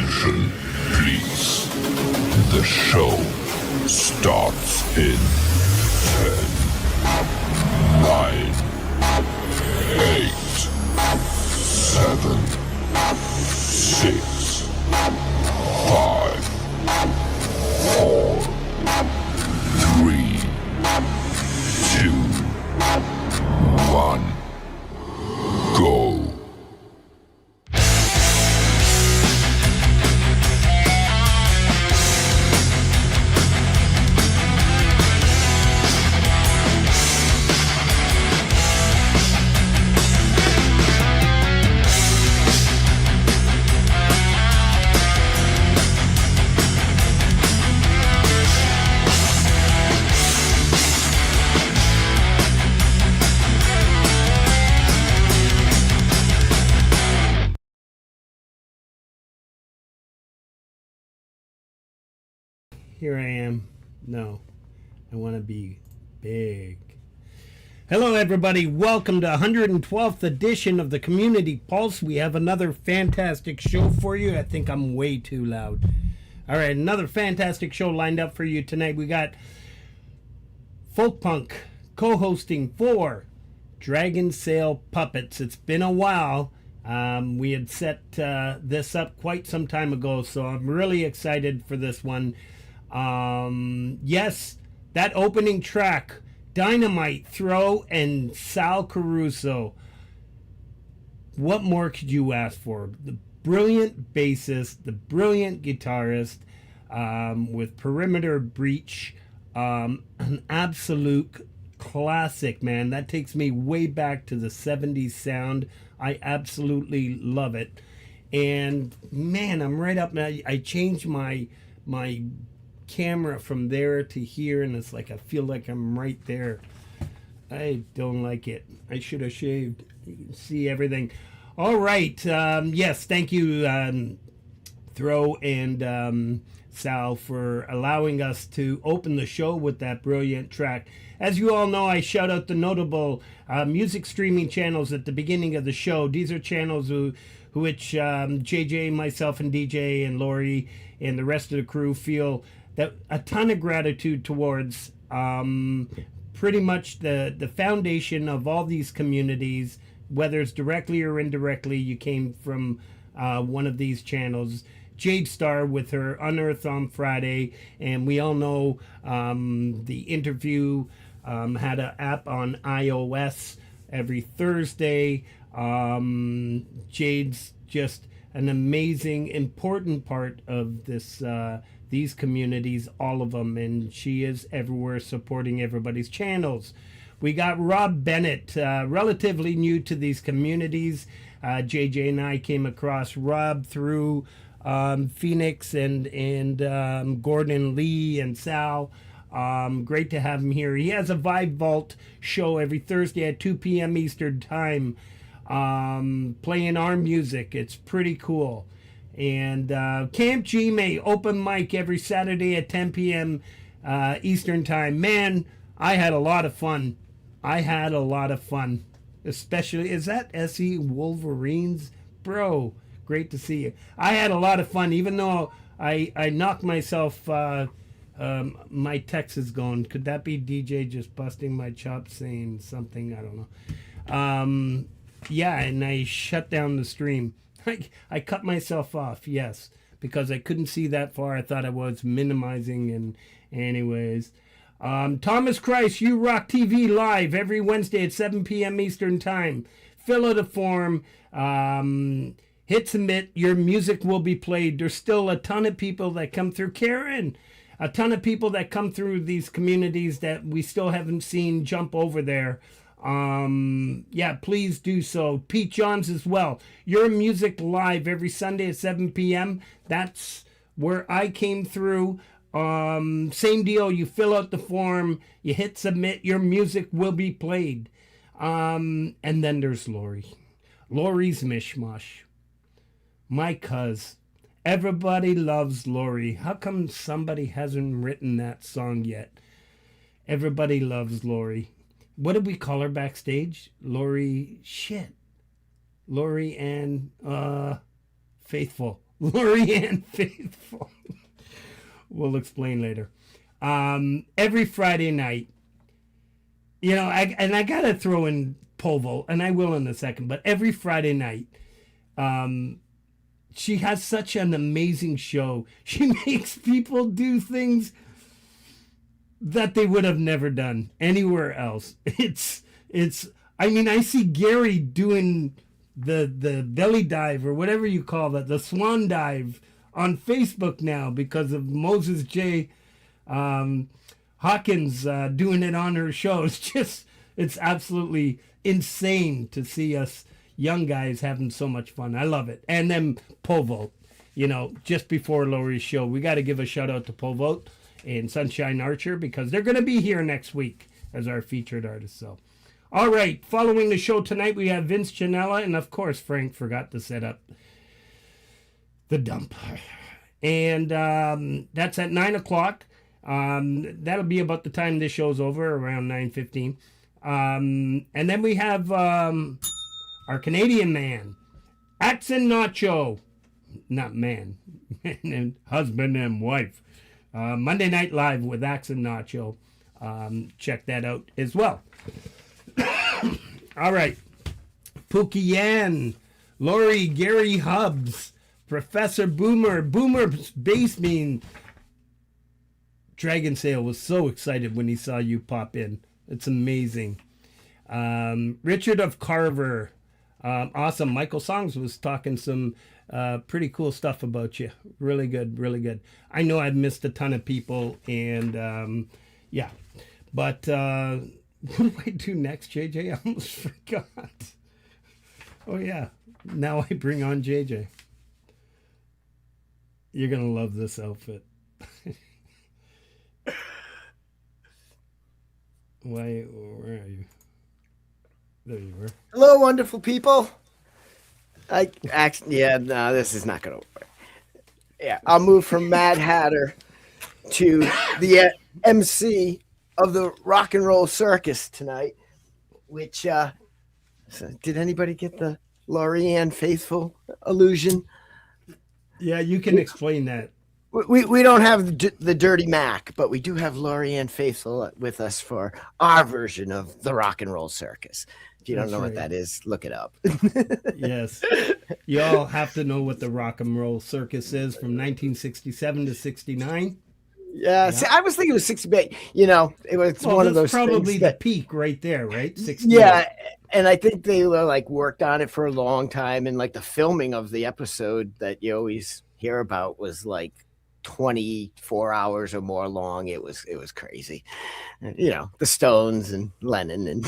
Attention, please. The show starts in 10, 9, 8, 7, 6, 5, 4, 3, 2, 1, go. Here I am. No, I want to be big. Hello, everybody. Welcome to 112th edition of the Community Pulse. We have another fantastic show for you. I think I'm way too loud. All right, another fantastic show lined up for you tonight. We got folk punk co-hosting for Dragonsail Puppets. It's been a while. We had set this up quite some time ago, so I'm really excited for this one. Yes, that opening track, Dynamite, Throw, and Sal Caruso. What more could you ask for? The brilliant bassist, the brilliant guitarist, with Perimeter Breach, an absolute classic, man. That takes me way back to the 70s sound. I absolutely love it. And man, I'm right up now. I changed my camera from there to here, and it's like I feel like I'm right there. I don't like it. I should have shaved. You can see everything. All right. Yes, thank you, Throw and Sal, for allowing us to open the show with that brilliant track. As you all know, I shout out the notable music streaming channels at the beginning of the show. These are channels which JJ, myself, and DJ, and Laurie, and the rest of the crew feel that a ton of gratitude towards. Pretty much the foundation of all these communities, whether it's directly or indirectly, you came from one of these channels. Jade Starr with her Unearth on Friday, and we all know the interview had an app on iOS every Thursday. Jade's just an amazing, important part of these communities, all of them, and she is everywhere supporting everybody's channels. We got Rob Bennett, relatively new to these communities. JJ and I came across Rob through Phoenix and Gordon Lee and Sal. Great to have him here. He has a Vibe Vault show every Thursday at 2 p.m. Eastern Time, playing our music. It's pretty cool. And CampGmay open mic every Saturday at 10 p.m. Eastern Time. Man, I had a lot of fun. Especially, is that SE Wolverines? Bro, great to see you. I had a lot of fun, even though I knocked myself. My text is going. Could that be DJ just busting my chops saying something? I don't know. Yeah, and I shut down the stream. I cut myself off, yes, because I couldn't see that far. I thought I was minimizing, and anyways. Thomas Christ, You Rock TV live every Wednesday at 7 p.m. Eastern Time. Fill out a form. Hit submit. Your music will be played. There's still a ton of people that come through. Karen, a ton of people that come through these communities that we still haven't seen jump over there. Yeah, please do so. Pete Johns as well. Your music live every Sunday at 7 p.m. That's where I came through. Same deal. You fill out the form, you hit submit, your music will be played. And then there's Laurie. Laurie's Mishmosh. My cuz. Everybody loves Laurie. How come somebody hasn't written that song yet? Everybody loves Laurie. What did we call her backstage? Laurie and Faithful. Laurie and Faithful. We'll explain later. Every Friday night, you know, I gotta throw in Povo, and I will in a second, but every Friday night, she has such an amazing show. She makes people do things that they would have never done anywhere else. It's I mean, I see Gary doing the belly dive or whatever you call that, the swan dive on Facebook now because of Moses J. Hawkins doing it on her show. It's absolutely insane to see us young guys having so much fun. I love it. And then Povo, you know, just before Laurie's show, we got to give a shout out to Povo and Sunshine Archer because they're going to be here next week as our featured artists. So, all right, following the show tonight, we have Vince Chanella, and of course, Frank forgot to set up the dump. And that's at 9 o'clock. That'll be about the time this show's over, around 9:15. And then we have our Canadian man, Axon Nacho. Not man, and husband and wife. Monday Night Live with Axon Nacho. Check that out as well. All right. Pookie Yan, Laurie, Gary Hubbs, Professor Boomer's Basement. Dragonsail was so excited when he saw you pop in. It's amazing. Richard of Carver. Awesome. Michael Songs was talking some pretty cool stuff about you. Really good, really good. I know I've missed a ton of people, and yeah. But what do I do next, JJ? I almost forgot. Oh, yeah. Now I bring on JJ. You're going to love this outfit. Where are you? There you were. Hello, wonderful people. This is not going to work. Yeah, I'll move from Mad Hatter to the MC of the Rock and Roll Circus tonight, which, did anybody get the Laurie Ann Faithful illusion? Yeah, you can explain that. We don't have the Dirty Mac, but we do have Laurie Ann Faithful with us for our version of the Rock and Roll Circus. If you don't know what that is, look it up. Yes. You all have to know what the Rock and Roll Circus is from 1967 to 69. Yeah. See, I was thinking it was 68. You know, it was one of those probably things the peak right there, right? 68. Yeah. And I think they like worked on it for a long time. And like the filming of the episode that you always hear about was like 24 hours or more long. It was crazy. You know, the Stones and Lennon and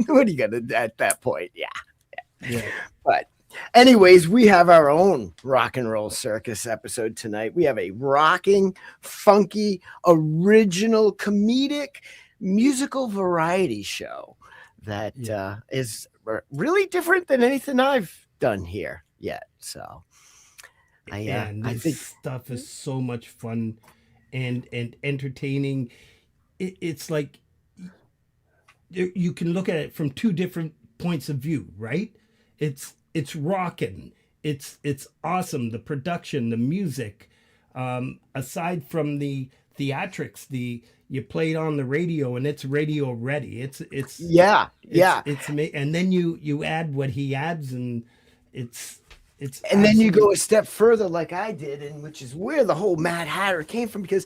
what are you gonna at that point? Yeah. But anyways, we have our own Rock and Roll Circus episode tonight. We have a rocking, funky, original, comedic, musical variety show that is really different than anything I've done here yet. So I think stuff is so much fun and entertaining. It's like you can look at it from two different points of view, right? It's rocking. It's awesome. The production, the music. Aside from the theatrics, you play it on the radio and it's radio ready. It's and then you add what he adds and it's and then you go a step further like I did, and which is where the whole Mad Hatter came from, because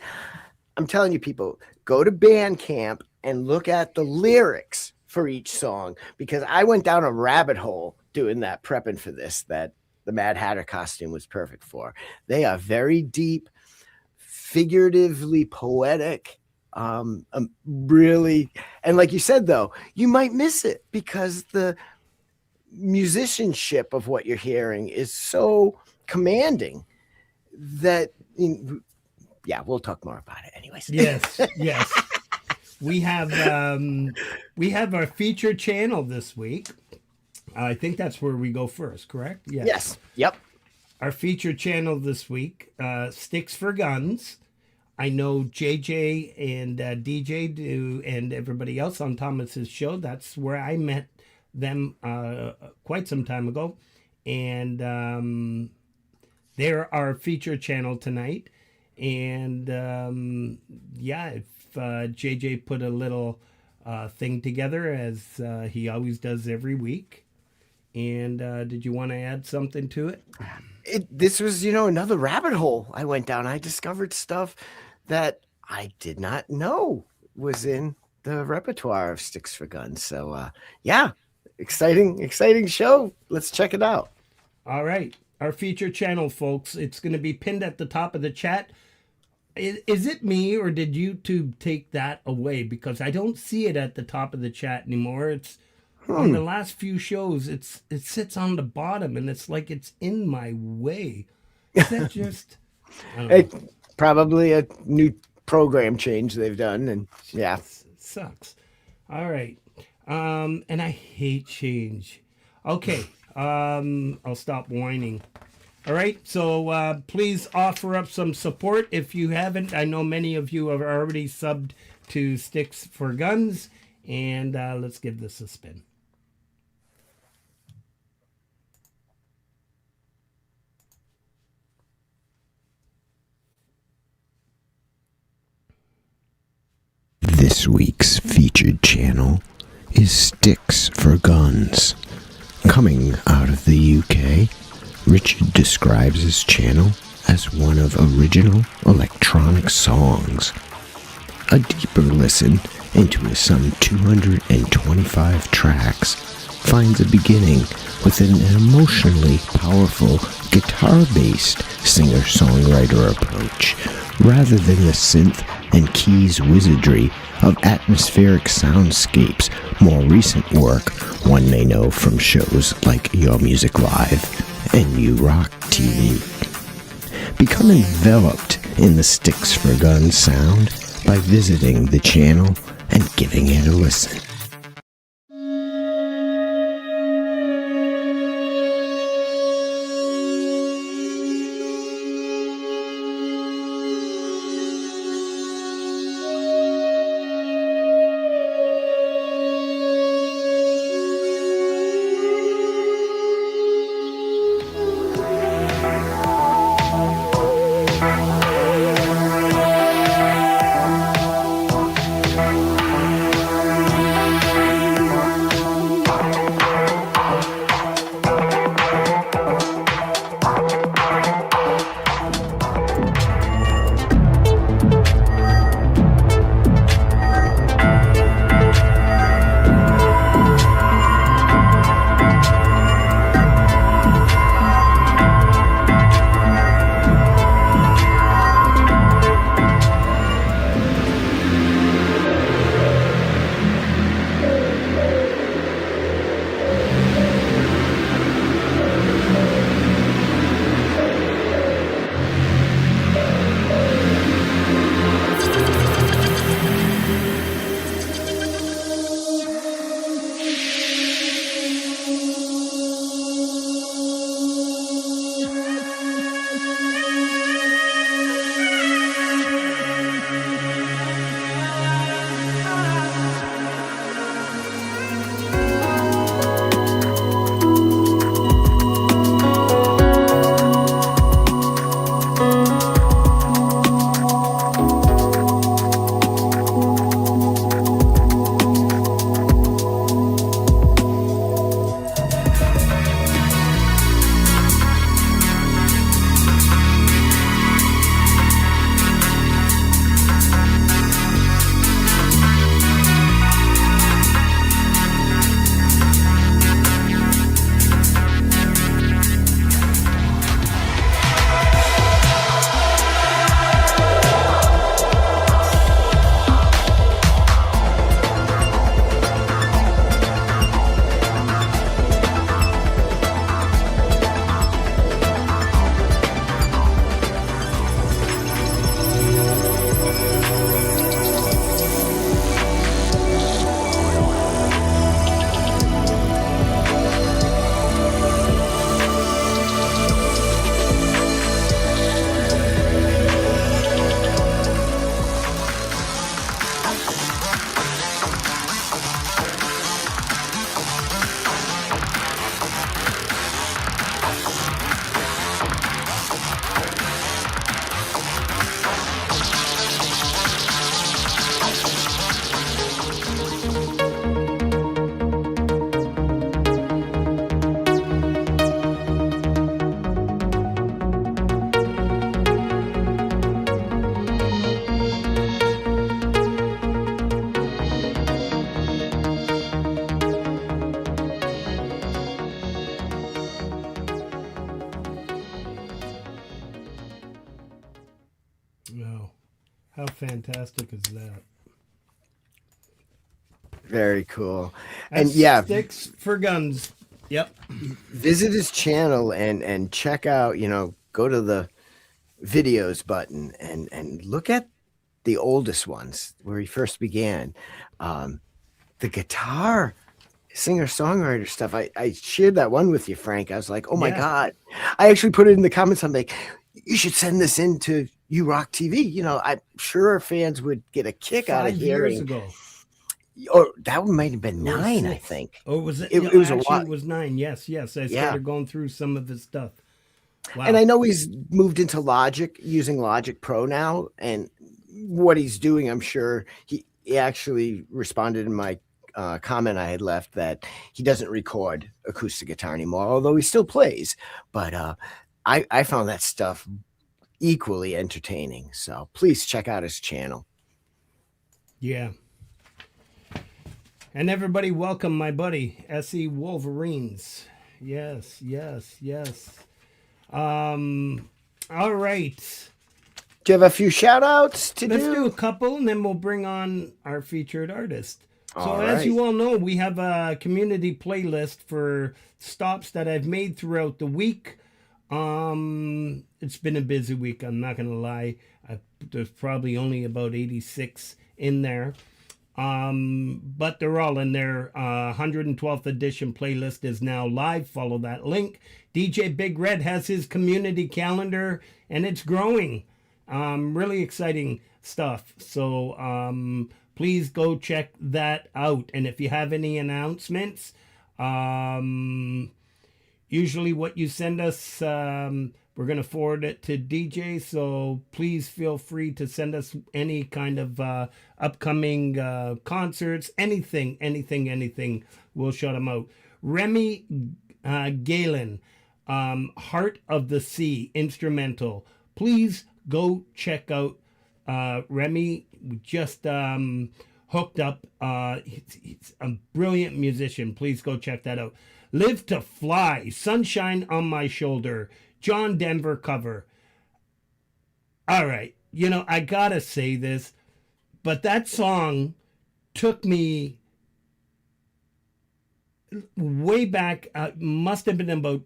I'm telling you, people, go to BANDCAMP and look at the lyrics for each song, because I went down a rabbit hole doing that, prepping for this, that the Mad Hatter costume was perfect for. They are very deep, figuratively poetic, really. And like you said, though, you might miss it because the musicianship of what you're hearing is so commanding that we'll talk more about it anyways. Yes we have our feature channel this week. I think that's where we go first, correct? Yes. Yep. Our feature channel this week, Sticks for Guns. I know JJ and DJ do, and everybody else on Thomas's show. That's where I met them quite some time ago, and they're our feature channel tonight. And if JJ put a little thing together as he always does every week. And did you want to add something to it? This was, another rabbit hole I went down. I discovered stuff that I did not know was in the repertoire of Sticks for Guns. So, exciting show. Let's check it out. All right. Our feature channel, folks. It's going to be pinned at the top of the chat. Is it me, or did YouTube take that away? Because I don't see it at the top of the chat anymore. It's on the last few shows. It sits on the bottom, and it's like it's in my way. Is that just? I don't know. Probably a new program change they've done, and yeah, it sucks. All right, and I hate change. Okay, I'll stop whining. All right, so please offer up some support if you haven't. I know many of you have already subbed to Sticks for Guns, and let's give this a spin. This week's featured channel is Sticks for Guns. Coming out of the UK, Richard describes his channel as one of original electronic songs. A deeper listen into his some 225 tracks finds a beginning with an emotionally powerful guitar-based singer-songwriter approach, rather than the synth and keys wizardry of atmospheric soundscapes. More recent work one may know from shows like Your Music Live and You Rock TV. Become enveloped in the Sticks for Guns sound by visiting the channel and giving it a listen. Wow. How fantastic is that? Very cool. That's And yeah, Sticks for Guns. Yep. visit his channel and check out, go to the videos button and look at the oldest ones where he first began. The guitar singer-songwriter stuff. I shared that one with you, Frank. I was like, oh my Yeah. God. I actually put it in the comments. I'm like, you should send this in to You Rock TV. I'm sure our fans would get a kick out of 5 years hearing. ago. Or that one might have been Or 9, I 6. think. Oh, was it? It No, was a actually, lot. it was 9. Yes. I started going through some of his stuff. Wow. And I know he's moved into Logic, using Logic Pro now. And what he's doing, I'm sure he actually responded in my comment I had left that he doesn't record acoustic guitar anymore, although he still plays. But I found that stuff equally entertaining. So please check out his channel. Yeah. And everybody, welcome my buddy, SE Wolverines. Yes. All right. Do you have a few shout outs to Let's do? do a couple and then we'll bring on our featured artist. So All as right. you all know, we have a community playlist for stops that I've made throughout the week. It's been a busy week, I'm not going to lie. There's probably only about 86 in there. But they're all in there. 112th edition playlist is now live. Follow that link. DJ Big Red has his community calendar and it's growing. Really exciting stuff. So please go check that out. And if you have any announcements, usually what you send us, we're going to forward it to DJ. So please feel free to send us any kind of upcoming concerts, anything. We'll shout them out. Remy Galen, Heart of the Sea instrumental. Please go check out Remy. We just hooked up. He's a brilliant musician. Please go check that out. Live to Fly, Sunshine on My Shoulder, John Denver cover. All right, I gotta say this, but that song took me way back. Must have been about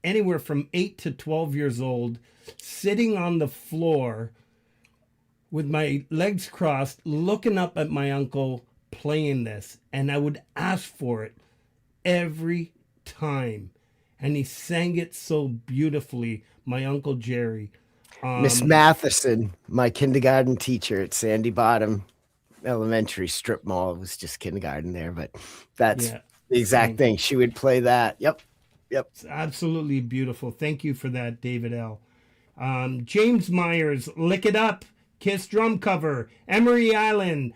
anywhere from 8 to 12 years old, sitting on the floor with my legs crossed, looking up at my uncle playing this, and I would ask for it every time, and he sang it so beautifully. My Uncle Jerry. Miss Matheson, my kindergarten teacher at Sandy Bottom Elementary Strip Mall. It was just kindergarten there, but that's the exact thing. She would play that. Yep. It's absolutely beautiful. Thank you for that, David L. James Myers, Lick It Up, Kiss drum cover. Emery Island,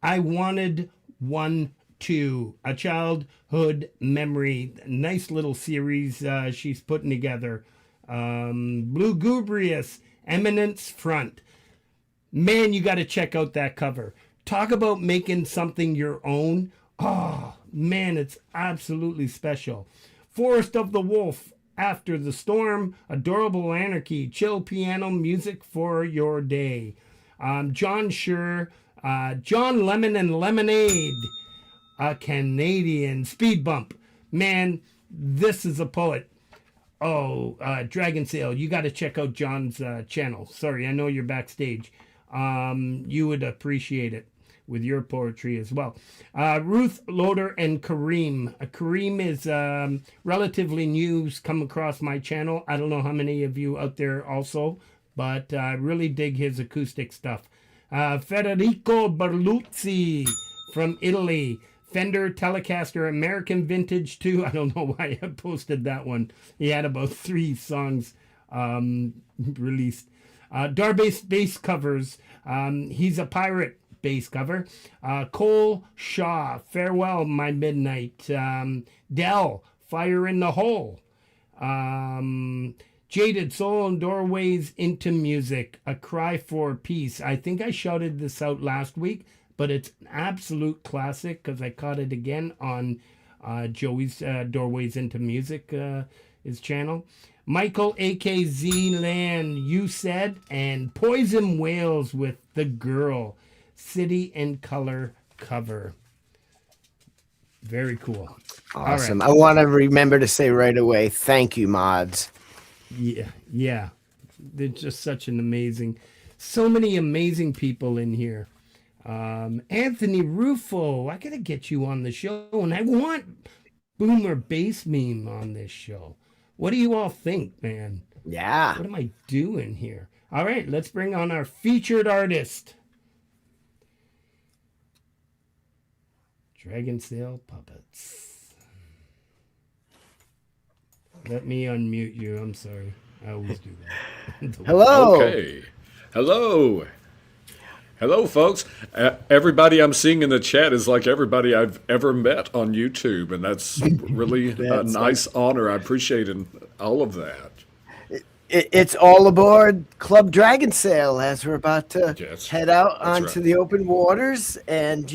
I Wanted One Too, a childhood memory. Nice little series she's putting together. Blue Gubrius, Eminence Front. Man, you got to check out that cover. Talk about making something your own. Oh, man, it's absolutely special. Forest of the Wolf, After the Storm, Adorable Anarchy, chill piano music for your day. John Shure, John Lemon and Lemonade, a Canadian speed bump. Man, this is a poet. Oh, Dragonsail, you got to check out John's channel. Sorry, I know you're backstage. You would appreciate it with your poetry as well. Ruth Loader and Kareem. Kareem is relatively new, come across my channel. I don't know how many of you out there also, but I really dig his acoustic stuff. Federico Berluzzi from Italy. Fender Telecaster American Vintage 2. I don't know why I posted that one. He had about 3 songs released. Darbase bass covers. He's a pirate bass cover. Cole Shaw, Farewell My Midnight. Dell, Fire in the Hole. Jaded Soul and Doorways into Music, A Cry for Peace. I think I shouted this out last week, but it's an absolute classic because I caught it again on Joey's Doorways into Music, his channel. Michael AKZ Land, You Said, and Poison Whales with The Girl, City and Color cover. Very cool. Awesome. All right. I want to remember to say right away, thank you, mods. Yeah. They're just such an amazing, so many amazing people in here. Anthony Rufo, I gotta get you on the show, and I want Boomer Bass Meme on this show. What do you all think, man? Yeah. What am I doing here? All right, let's bring on our featured artist. Dragonsail Puppets. Let me unmute you. I'm sorry. I always do that. Hello. Okay. Hello. Hello, folks. Everybody I'm seeing in the chat is like everybody I've ever met on YouTube, and that's really a nice honor. I appreciate all of that. It's all aboard Club Dragonsail as we're about to head out onto the open waters, and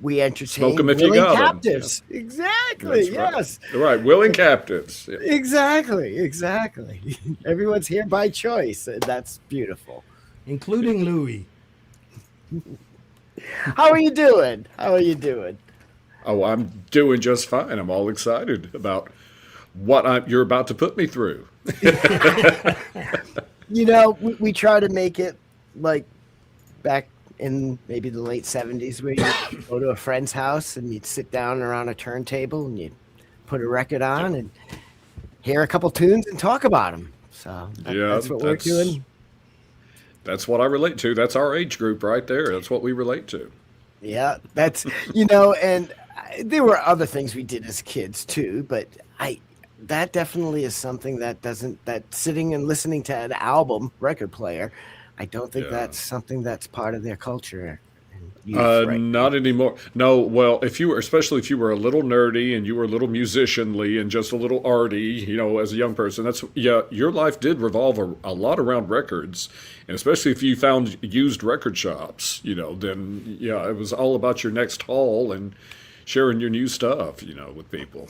we entertain Smoke 'em if you willing got 'em. captives. Yeah. Exactly. That's Yes. Right. Willing captives. Yeah. Exactly. Everyone's here by choice, and that's beautiful. Including Louie. How are you doing? Oh, I'm doing just fine. I'm all excited about what you're about to put me through. We try to make it like back in maybe the late 70s where you go to a friend's house and you'd sit down around a turntable and you'd put a record on and hear a couple tunes and talk about them. So that's what we're doing. That's what I relate to. That's our age group right there. That's what we relate to. Yeah, that's, and there were other things we did as kids too, but that definitely is something that sitting and listening to an album record player, I don't think that's something that's part of their culture. Not anymore. No, well, especially if you were a little nerdy and you were a little musicianly and just a little arty, as a young person, your life did revolve a lot around records, and especially if you found used record shops, then it was all about your next haul and sharing your new stuff, with people.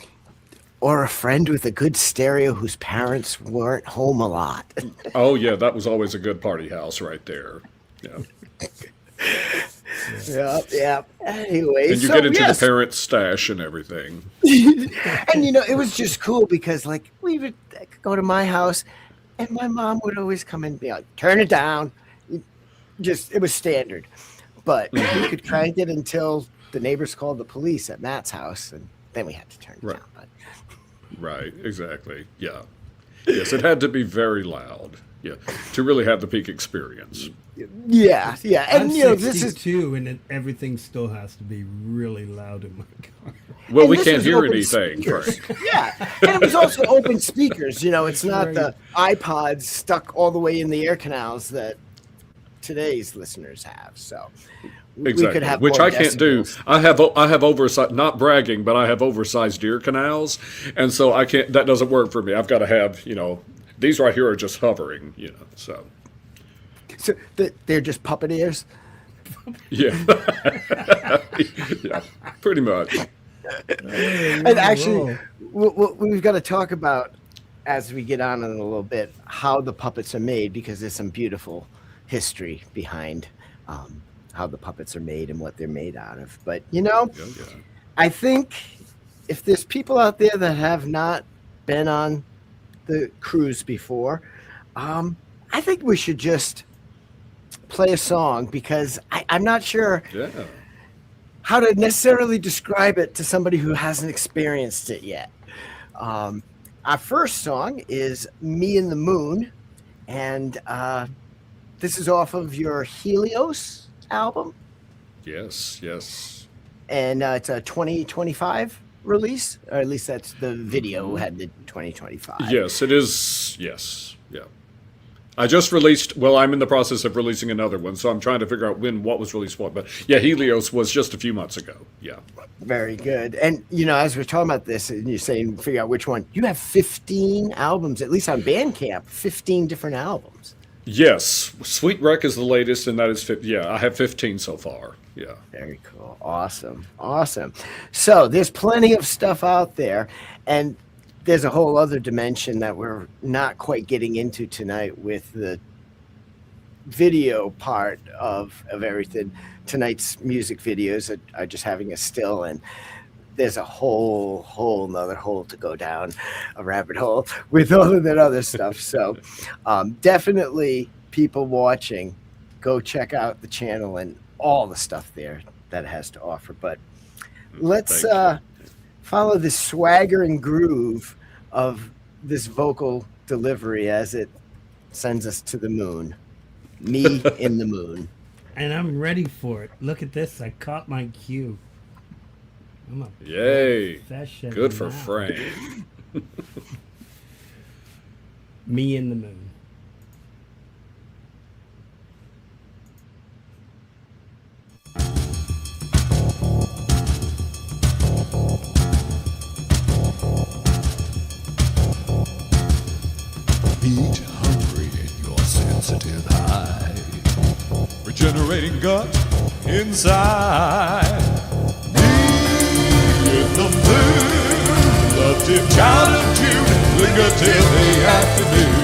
Or a friend with a good stereo whose parents weren't home a lot. Oh yeah, that was always a good party house right there. Yeah. Yeah. Anyway, and you get into the parents' stash and everything. And it was just cool because we would go to my house, and my mom would always come in and be like, "Turn it down." It was standard, but we could crank it until the neighbors called the police at Matt's house, and then we had to turn it down. But. Right. Exactly. Yeah. Yes, it had to be very loud. Yeah, to really have the peak experience. Yeah, and I'm this is too, and everything still has to be really loud in my car. Well, we can't hear anything. Right. Yeah, and it was also open speakers. It's not the iPods stuck all the way in the air canals that today's listeners have. So we could have which more I can't do. I have oversized, not bragging, but I have oversized ear canals, and so I can't. That doesn't work for me. I've got to have these right here are just hovering, so. So they're just puppet ears? Yeah. Yeah, pretty much. And actually, we've got to talk about, as we get on in a little bit, how the puppets are made, because there's some beautiful history behind how the puppets are made and what they're made out of. But, I think if there's people out there that have not been on the cruise before, I think we should just play a song, because I'm not sure how to necessarily describe it to somebody who hasn't experienced it yet. Our first song is Me and the Moon, and this is off of your Helios album. Yes. And it's a 2025 release, or at least that's the video had the 2025. Yes, it is. Yes, yeah. I just released. Well, I'm in the process of releasing another one, so I'm trying to figure out what was released what. But yeah, Helios was just a few months ago. Yeah. Very good. And as we're talking about this, and you're saying figure out which one, you have 15 albums, at least on BANDCAMP, 15 different albums. Yes, Sweet Wreck is the latest, and that is I have 15 so far. Yeah. Very cool. Awesome. So there's plenty of stuff out there, and there's a whole other dimension that we're not quite getting into tonight with the video part of everything. Tonight's music videos are just having a still, and there's a whole nother hole to go down, a rabbit hole with all of that other stuff. So definitely people watching, go check out the channel and all the stuff there that it has to offer. But let's follow the swagger and groove of this vocal delivery as it sends us to the moon. Me in the moon. And I'm ready for it. Look at this. I caught my cue. I'm a Yay. professional. Good for Frank. Me in the moon. Eat hungry in your sensitive hive, regenerating gut inside. In the moon, love tip child of June, linger till the afternoon.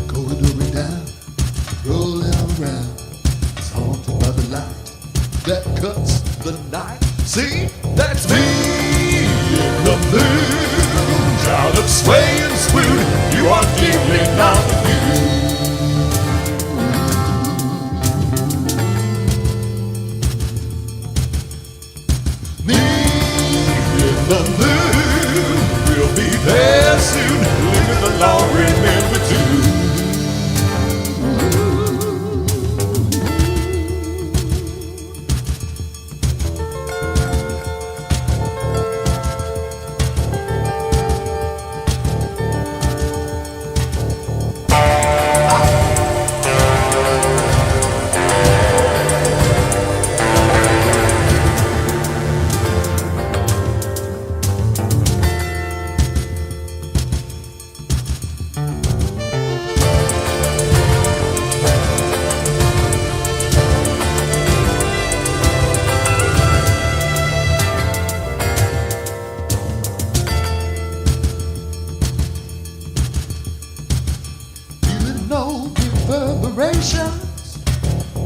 Going down, rolling around, it's haunted by the light that cuts the night. See, that's me in the moon, child of sway and swoon, you are deeply not immune. The moon will be there soon. Live in the long, remember to.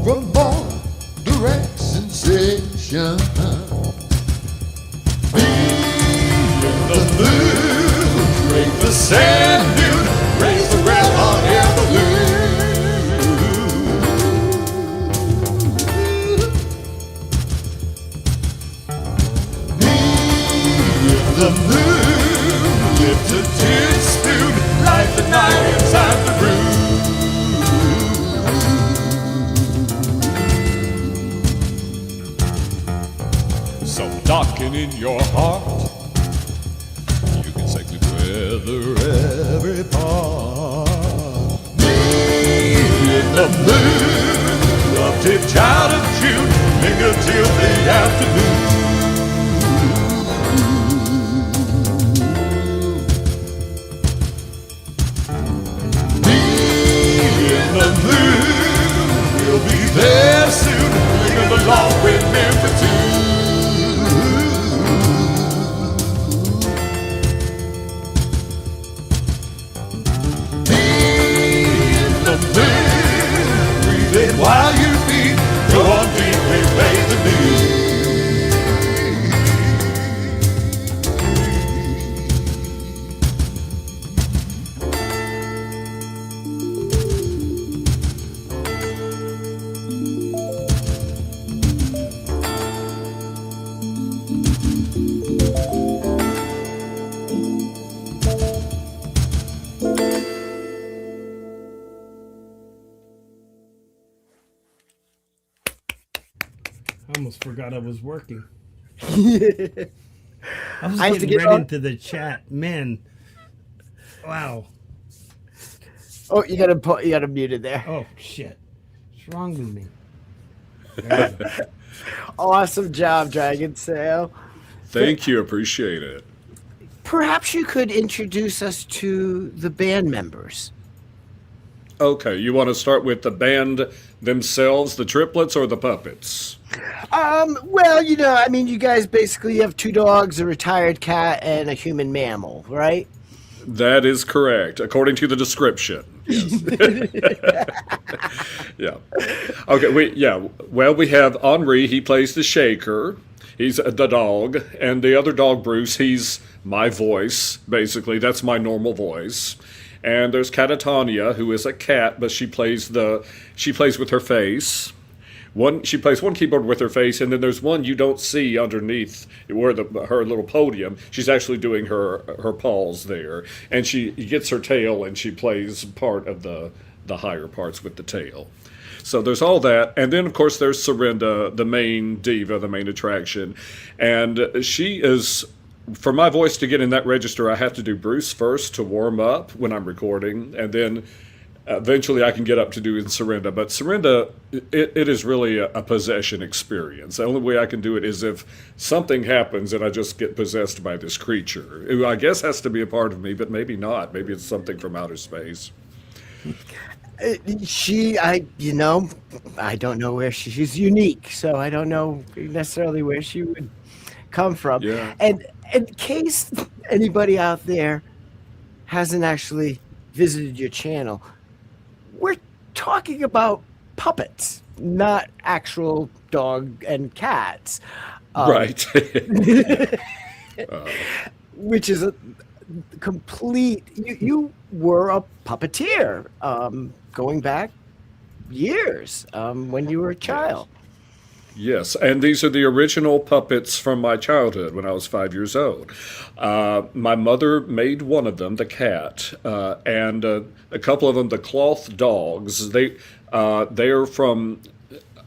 From more direct sensation. Be in the moon, break the sand dune, raise the red hot air balloon. Be in the moon, lift a tin spoon, light the night inside the room. Darken in your heart, you can safely weather every part. Me in the moon, love tip child of June, linger till the afternoon. Me in the moon, we'll be there soon, linger the long, remember to. While you feed, go on deeply, play the news. I almost forgot I was working. I I was have to getting get right on- into the chat. Man. Wow. Oh, you gotta mute it there. Oh, shit. What's wrong with me? There you go. Awesome job, Dragonsail. Thank you. Appreciate it. Perhaps you could introduce us to the band members. Okay, you want to start with the band themselves, the triplets or the puppets? Well, I mean, you guys basically have 2 dogs, a retired cat, and a human mammal, right? That is correct, according to the description. Yes. Yeah. Okay. Well, we have Henri. He plays the shaker. He's the dog, and the other dog, Bruce. He's my voice, basically. That's my normal voice. And there's Catatonia, who is a cat, but she plays with her face. She plays one keyboard with her face, and then there's one you don't see underneath where her little podium. She's actually doing her paws there, and she gets her tail, and she plays part of the higher parts with the tail. So there's all that, and then of course there's Serinda, the main diva, the main attraction, and she is. For my voice to get in that register, I have to do Bruce first to warm up when I'm recording, and then eventually I can get up to doing Serinda. But Serinda, it is really a possession experience. The only way I can do it is if something happens and I just get possessed by this creature, who I guess has to be a part of me, but maybe not. Maybe it's something from outer space. I don't know where she's unique, so I don't know necessarily where she would come from. Yeah. And in case anybody out there hasn't actually visited your channel, we're talking about puppets, not actual dog and cats. Right. Which is a complete. You were a puppeteer going back years when you were a child. Yes, and these are the original puppets from my childhood when I was 5 years old. My mother made one of them, the cat, and a couple of them, the cloth dogs. They are from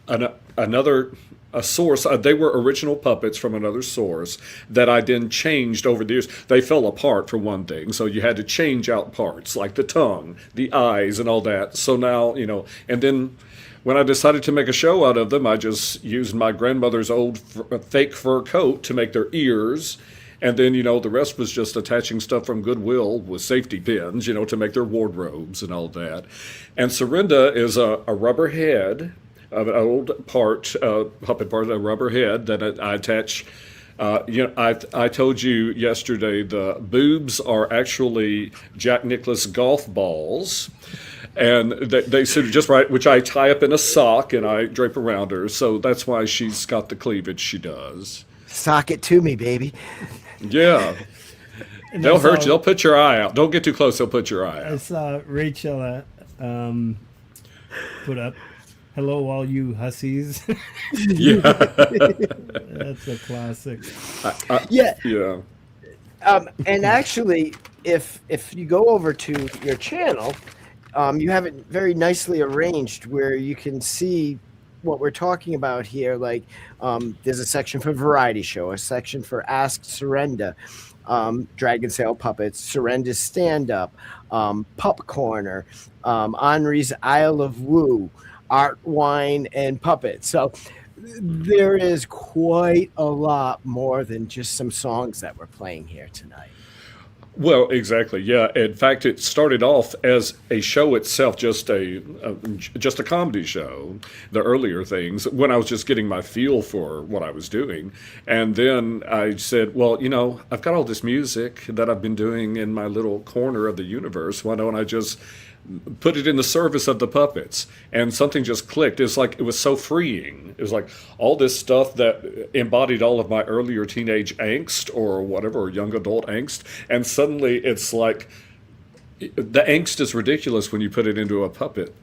a source. They were original puppets from another source that I then changed over the years. They fell apart for one thing, so you had to change out parts like the tongue, the eyes, and all that. So now, and then when I decided to make a show out of them, I just used my grandmother's old fake fur coat to make their ears. And then, the rest was just attaching stuff from Goodwill with safety pins, to make their wardrobes and all that. And Serinda is a rubber head of an old puppet part, a rubber head that I attach. I told you yesterday the boobs are actually Jack Nicklaus golf balls. And they sit just right, which I tie up in a sock and I drape around her. So that's why she's got the cleavage she does. Sock it to me, baby. Yeah. They'll hurt you. They'll put your eye out. Don't get too close. They'll put your eye out. I saw Rachel put up, "Hello, all you hussies." Yeah. That's a classic. Yeah. Yeah. And actually, if you go over to your channel, you have it very nicely arranged where you can see what we're talking about here. Like, there's a section for Variety Show, a section for Ask Serinda, Dragonsail Puppets, Serinda's Stand-Up, Pup Corner, Henri's Isle of Woo, Art, Wine, and Puppets. So there is quite a lot more than just some songs that we're playing here tonight. Well, exactly. Yeah. In fact, it started off as a show itself, just a comedy show. The earlier things, when I was just getting my feel for what I was doing, and then I said, "Well, I've got all this music that I've been doing in my little corner of the universe. Why don't I just put it in the service of the puppets?" And something just clicked. It's like it was so freeing. It was like all this stuff that embodied all of my earlier teenage angst or whatever, or young adult angst, and suddenly it's like the angst is ridiculous when you put it into a puppet.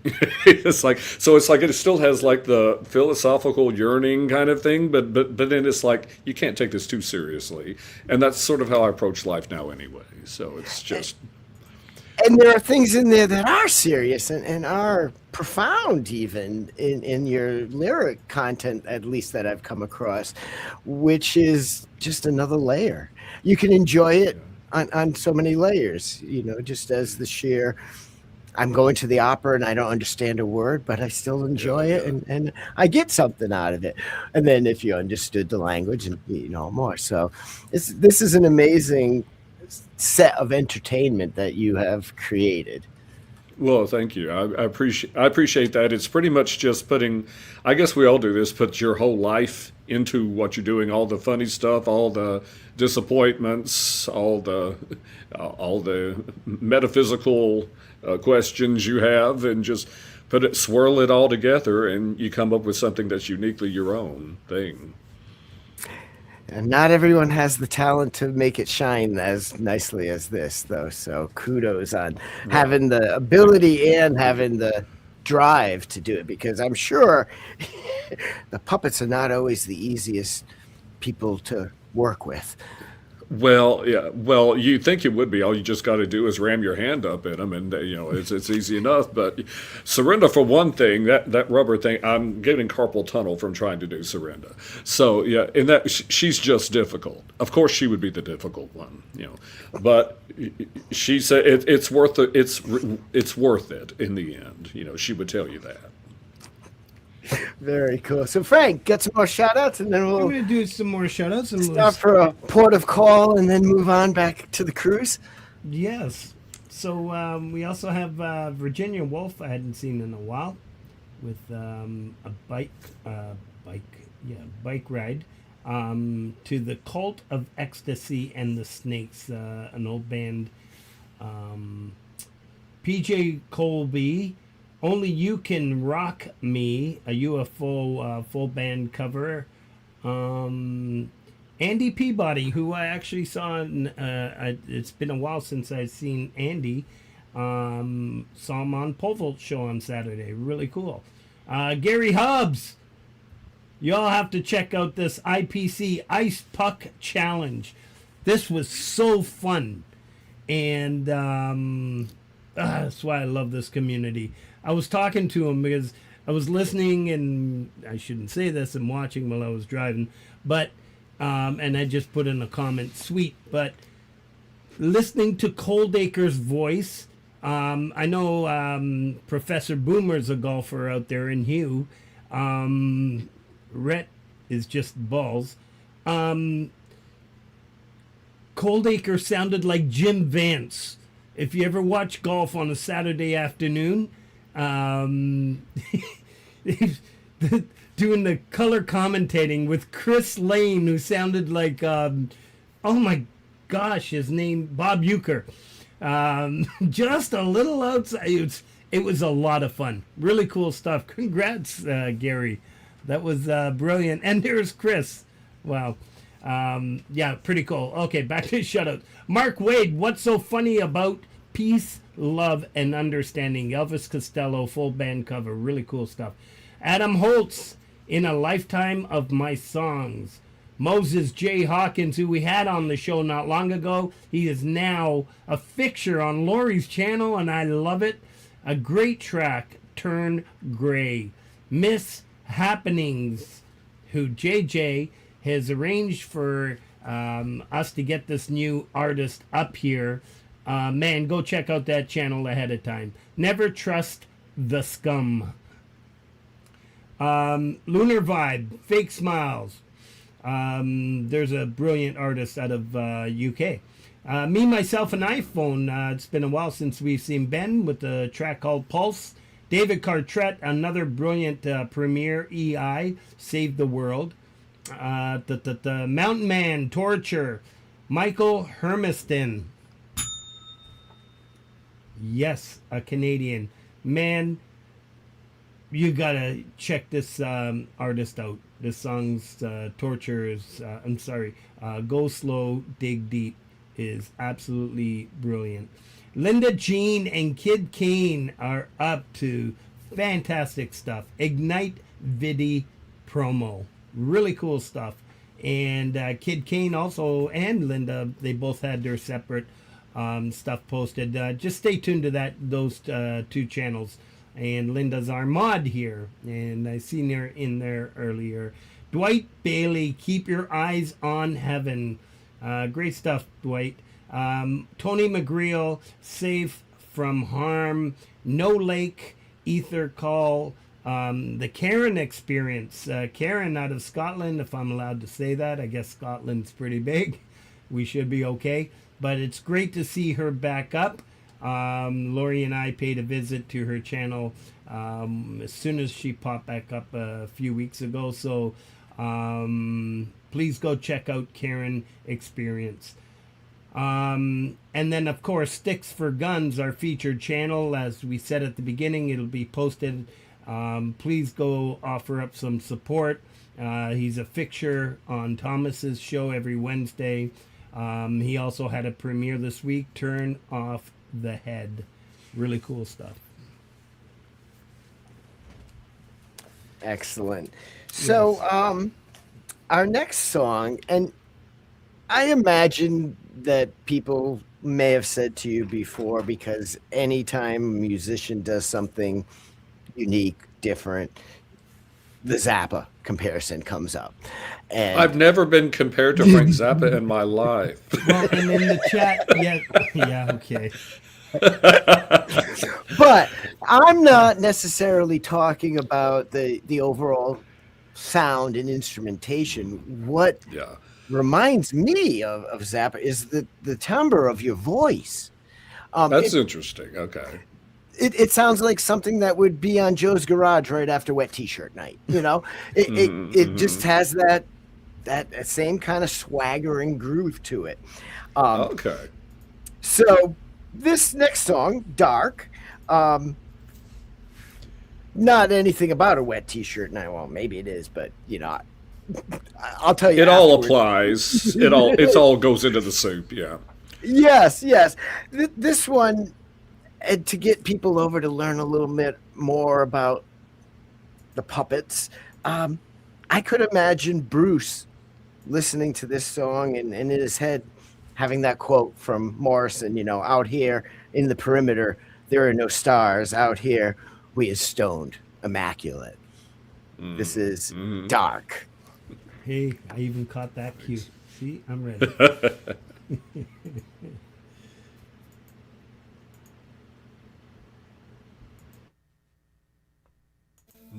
It's like it still has like the philosophical yearning kind of thing, but then it's like you can't take this too seriously, and that's sort of how I approach life now anyway. So it's just. And there are things in there that are serious and are profound, even in your lyric content, at least that I've come across, which is just another layer. You can enjoy it on so many layers, just as the sheer, I'm going to the opera and I don't understand a word, but I still enjoy it and I get something out of it. And then if you understood the language and more. So this is an amazing set of entertainment that you have created. Well, thank you. I appreciate that. It's pretty much just putting. I guess we all do this. Put your whole life into what you're doing. All the funny stuff, all the disappointments, all the metaphysical questions you have, and just swirl it all together, and you come up with something that's uniquely your own thing. And not everyone has the talent to make it shine as nicely as this, though. So kudos on having the ability and having the drive to do it, because I'm sure the puppets are not always the easiest people to work with. Well, yeah. Well, you think it would be. All you just got to do is ram your hand up in them, and it's easy enough. But Surrender, for one thing, that rubber thing, I'm getting carpal tunnel from trying to do Surrender. So yeah, and that she's just difficult. Of course, she would be the difficult one, But she said it's worth it. It's worth it in the end. She would tell you that. Very cool. So Frank, get some more shout outs, and then I'm we'll going to do some more shout outs. And stop for a port of call and then move on back to the cruise. Yes. So we also have Virginia Woolf, I hadn't seen in a while, with a bike ride to the Cult of Ecstasy and the Snakes, an old band. PJ Colby, Only You Can Rock Me, a UFO full band cover. Andy Peabody, who I actually saw, it's been a while since I've seen Andy. Saw him on Pole Vault show on Saturday. Really cool. Gary Hubbs. Y'all have to check out this IPC Ice Puck Challenge. This was so fun. And that's why I love this community. I was talking to him because I was listening, and I shouldn't say this, and watching while I was driving, but and I just put in a comment, sweet, but listening to Coldacre's voice, I know Professor Boomer's a golfer out there, and Hugh, Rhett is just balls. Coldacre sounded like Jim Vance. If you ever watch golf on a Saturday afternoon, doing the color commentating with Chris Lane, who sounded like, oh my gosh, his name, Bob Euchre. Just a little outside. It was a lot of fun. Really cool stuff. Congrats, Gary. That was brilliant. And there's Chris. Wow. Yeah, pretty cool. Okay, back to shutout. Mark Wade, what's so funny about Peace, Love, and Understanding? Elvis Costello, full band cover. Really cool stuff. Adam Holtz, In a Lifetime of My Songs. Moses J. Hawkins, who we had on the show not long ago. He is now a fixture on Laurie's channel, and I love it. A great track, Turn Gray. Miss Happenings, who JJ has arranged for us to get this new artist up here. Man, go check out that channel ahead of time. Never Trust the Scum. Lunar Vibe, Fake Smiles. There's a brilliant artist out of UK. Me, Myself, and iPhone. It's been a while since we've seen Ben with the track called Pulse. David Cartrett, another brilliant premiere. EI, Save the World. The Mountain Man, Torture. Michael Hermiston. Yes, a Canadian. Man, you gotta check this artist out. This song's Torture is, Go Slow, Dig Deep is absolutely brilliant. Linda Jean and Kid Kane are up to fantastic stuff. Ignite Vidi promo. Really cool stuff. And Kid Kane also, and Linda, they both had their separate stuff posted. Just stay tuned to those two channels. And Linda's our mod here, and I seen her in there earlier. Dwight Bailey, Keep Your Eyes on Heaven. Great stuff, Dwight. Tony McGreal, Safe from Harm. No Lake, Ether Call. The Karen Experience. Karen out of Scotland, if I'm allowed to say that. I guess Scotland's pretty big. We should be okay. But it's great to see her back up. Laurie and I paid a visit to her channel as soon as she popped back up a few weeks ago. So please go check out Karen Experience. And then, of course, Sticks for Guns, our featured channel. As we said at the beginning, it'll be posted. Please go offer up some support. He's a fixture on Thomas's show every Wednesday. He also had a premiere this week, Turn Off the Head. Really cool stuff. Excellent. So, our next song, and I imagine that people may have said to you before, because anytime a musician does something unique, different, the Zappa comparison comes up. And I've never been compared to Frank Zappa in my life. Well, and in the chat, yeah, okay. But I'm not necessarily talking about the overall sound and instrumentation. What reminds me of Zappa is the timbre of your voice. That's interesting. Okay. It sounds like something that would be on Joe's Garage right after Wet T-shirt night. You know, it just has that same kind of swaggering groove to it. Okay. So this next song, Dark, not anything about a wet T-shirt night. Well, maybe it is, but you know, I'll tell you. It all applies. It all goes into the soup. Yeah. Yes. This one. And to get people over to learn a little bit more about the puppets, I could imagine Bruce listening to this song and in his head having that quote from Morrison, you know, out here in the perimeter, there are no stars. Out here, we is stoned, immaculate. This is dark. Hey, I even caught that cue. See, I'm ready.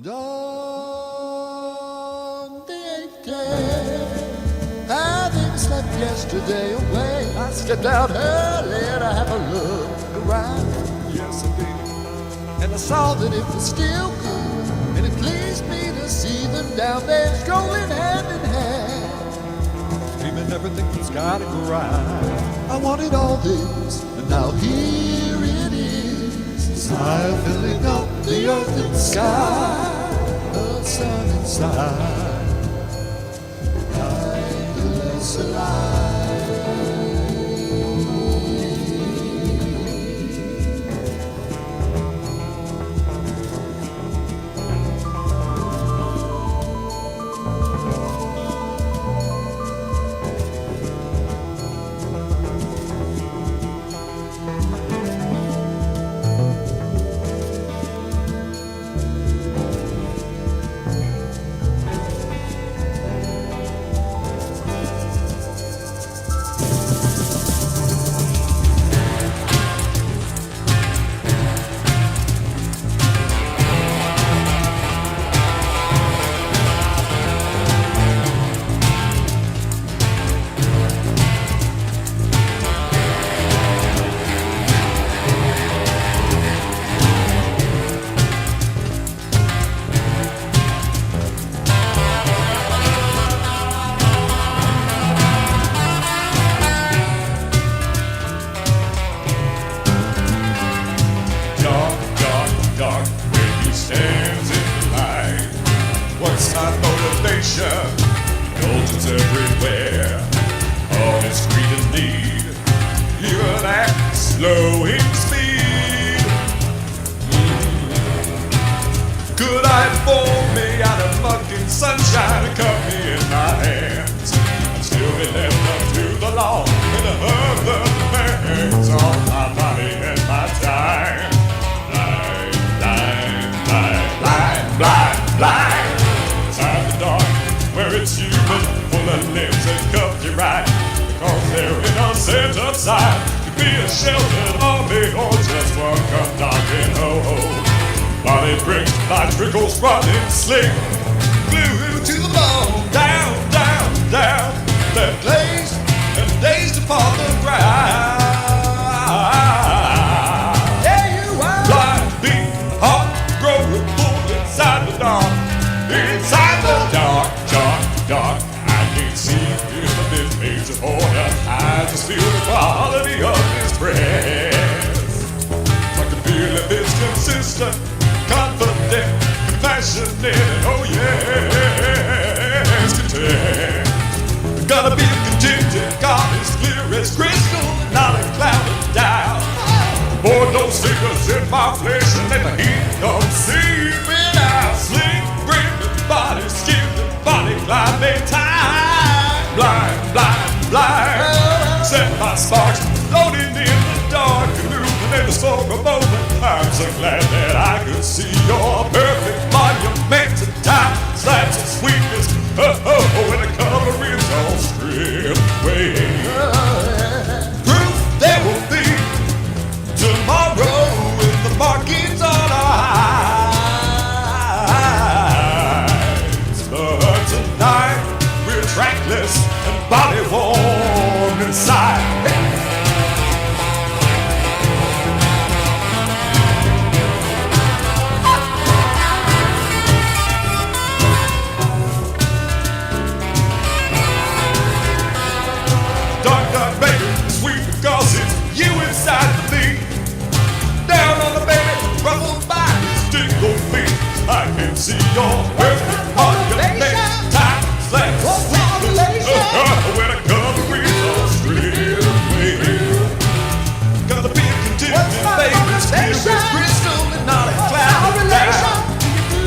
On the 8th day, having slept yesterday away, I stepped out early and I have a look around. Yes, I did. And I saw that it was still good, and it pleased me to see them down there strolling hand in hand, dreaming everything that's gotta go right. I wanted all this, and now here it is. Fire filling up the earth and sky, the sun inside, kindness alive. my flesh and let the heat come seeping out. Sleep, breathe, body, skin, body, climb me time. Blind, blind, blind. Set my sparks floating in the dark, illuminate the smoke a moment. I'm so glad that I could see your perfect monument to time. Slabs of sweetness, when the color is all stripped away. Proof there will be tomorrow when the markings on our eyes. But tonight we're trackless and body warm inside. Dark, baby, sweet because it's you inside of me. Down on the baby, ruffled by stick on me. I can see your perfect population. Time slams sweetness, when I come real straight away. Gotta be a contingent, baby, still with crystal and not a cloud down.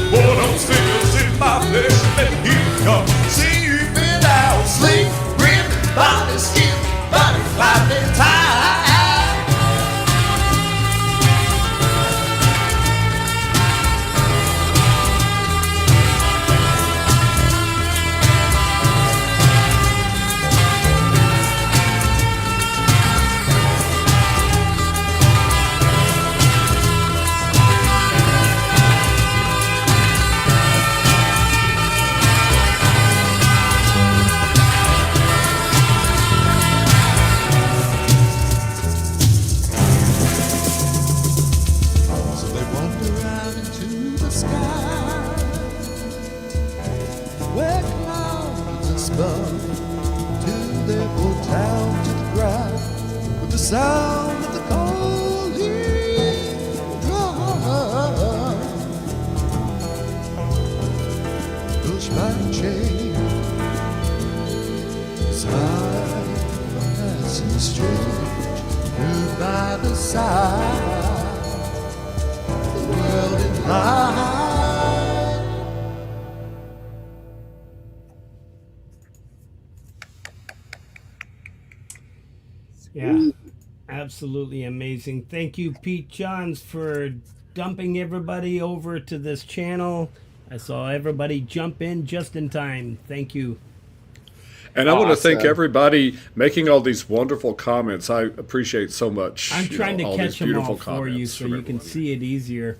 Pour those fingers in my flesh, let the heat come seeping out. Sleep, breathe, body, skin, body, climbing time. So they wander out into the sky, where clouds are spun till they pull down to the ground with the sound of the calling drum. Push my chain, smile, passing strange, moved by the side. World in line. Yeah, absolutely amazing. Thank you, Pete Johns, for dumping everybody over to this channel. I saw everybody jump in just in time. Thank you. And I want to thank Awesome. everybody making all these wonderful comments. I appreciate so much. I'm trying to all catch these them all beautiful for you comments so from you can everyone. see it easier.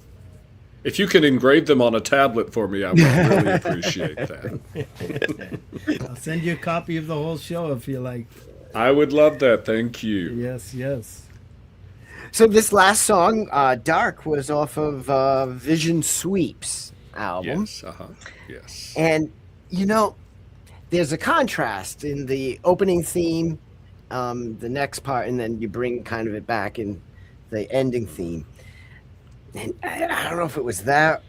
If you can engrave them on a tablet for me, I would really appreciate that. I'll send you a copy of the whole show if you like. I would love that. Thank you. Yes, yes. So this last song, Dark, was off of Vision Sweeps album. Yes. Yes. And, you know, there's a contrast in the opening theme, the next part, and then you bring kind of it back in the ending theme. And I don't know if it was that.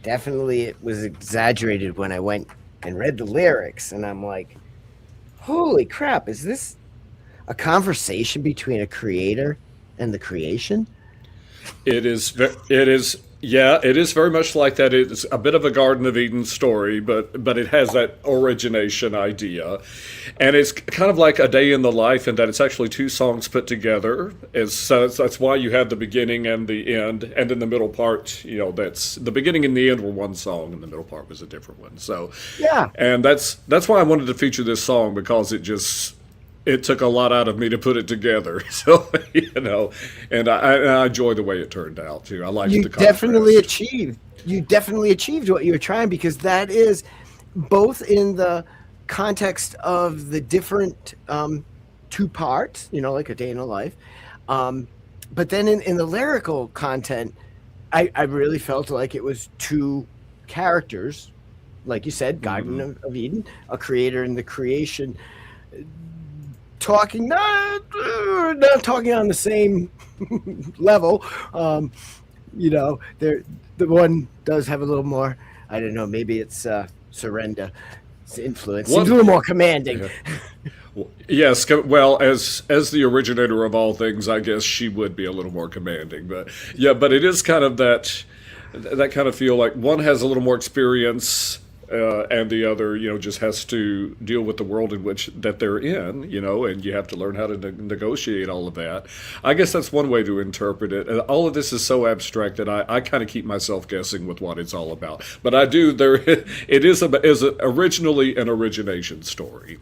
Definitely it was exaggerated when I went and read the lyrics. And I'm like, holy crap, is this a conversation between a creator and the creation? It is. Yeah, it is very much like that. It's a bit of a Garden of Eden story, but it has that origination idea, and it's kind of like A Day in the Life in that it's actually two songs put together. That's why you have the beginning and the end, and in the middle part, you know, that's the beginning and the end were one song, and the middle part was a different one. So Yeah. and that's why I wanted to feature this song, because it took a lot out of me to put it together. So, you know, and I enjoy the way it turned out too. I like You the contrast. definitely achieved what you were trying, because that is both in the context of the different two parts, you know, like A Day in a Life, but then in the lyrical content, I really felt like it was two characters, like you said, Garden of Eden, a creator and the creation, talking not talking on the same level. You know, the one does have a little more, I don't know, maybe it's surrender influence. Seems a little more commanding. Yeah. Yes, well, as the originator of all things, I guess she would be a little more commanding. But yeah, but it is kind of that kind of feel like one has a little more experience, and the other, just has to deal with the world in which that they're in, and you have to learn how to negotiate all of that. I guess that's one way to interpret it. All of this is so abstract that I kind of keep myself guessing with what it's all about. But I do it is originally an origination story.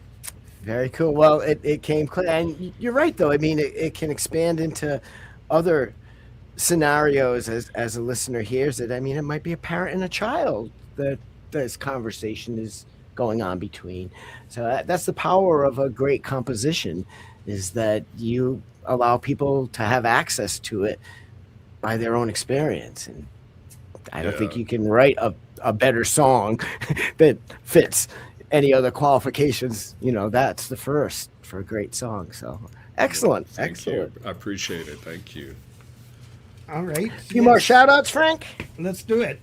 Very cool. Well, it came clear, and you're right though. I mean, it can expand into other scenarios as a listener hears it. I mean, it might be a parent and a child that this conversation is going on between. So that's the power of a great composition, is that you allow people to have access to it by their own experience. And I don't think you can write a better song that fits any other qualifications. That's the first for a great song. So excellent. Thank you. I appreciate it. Thank you. All right. A few more shout outs, Frank? Let's do it.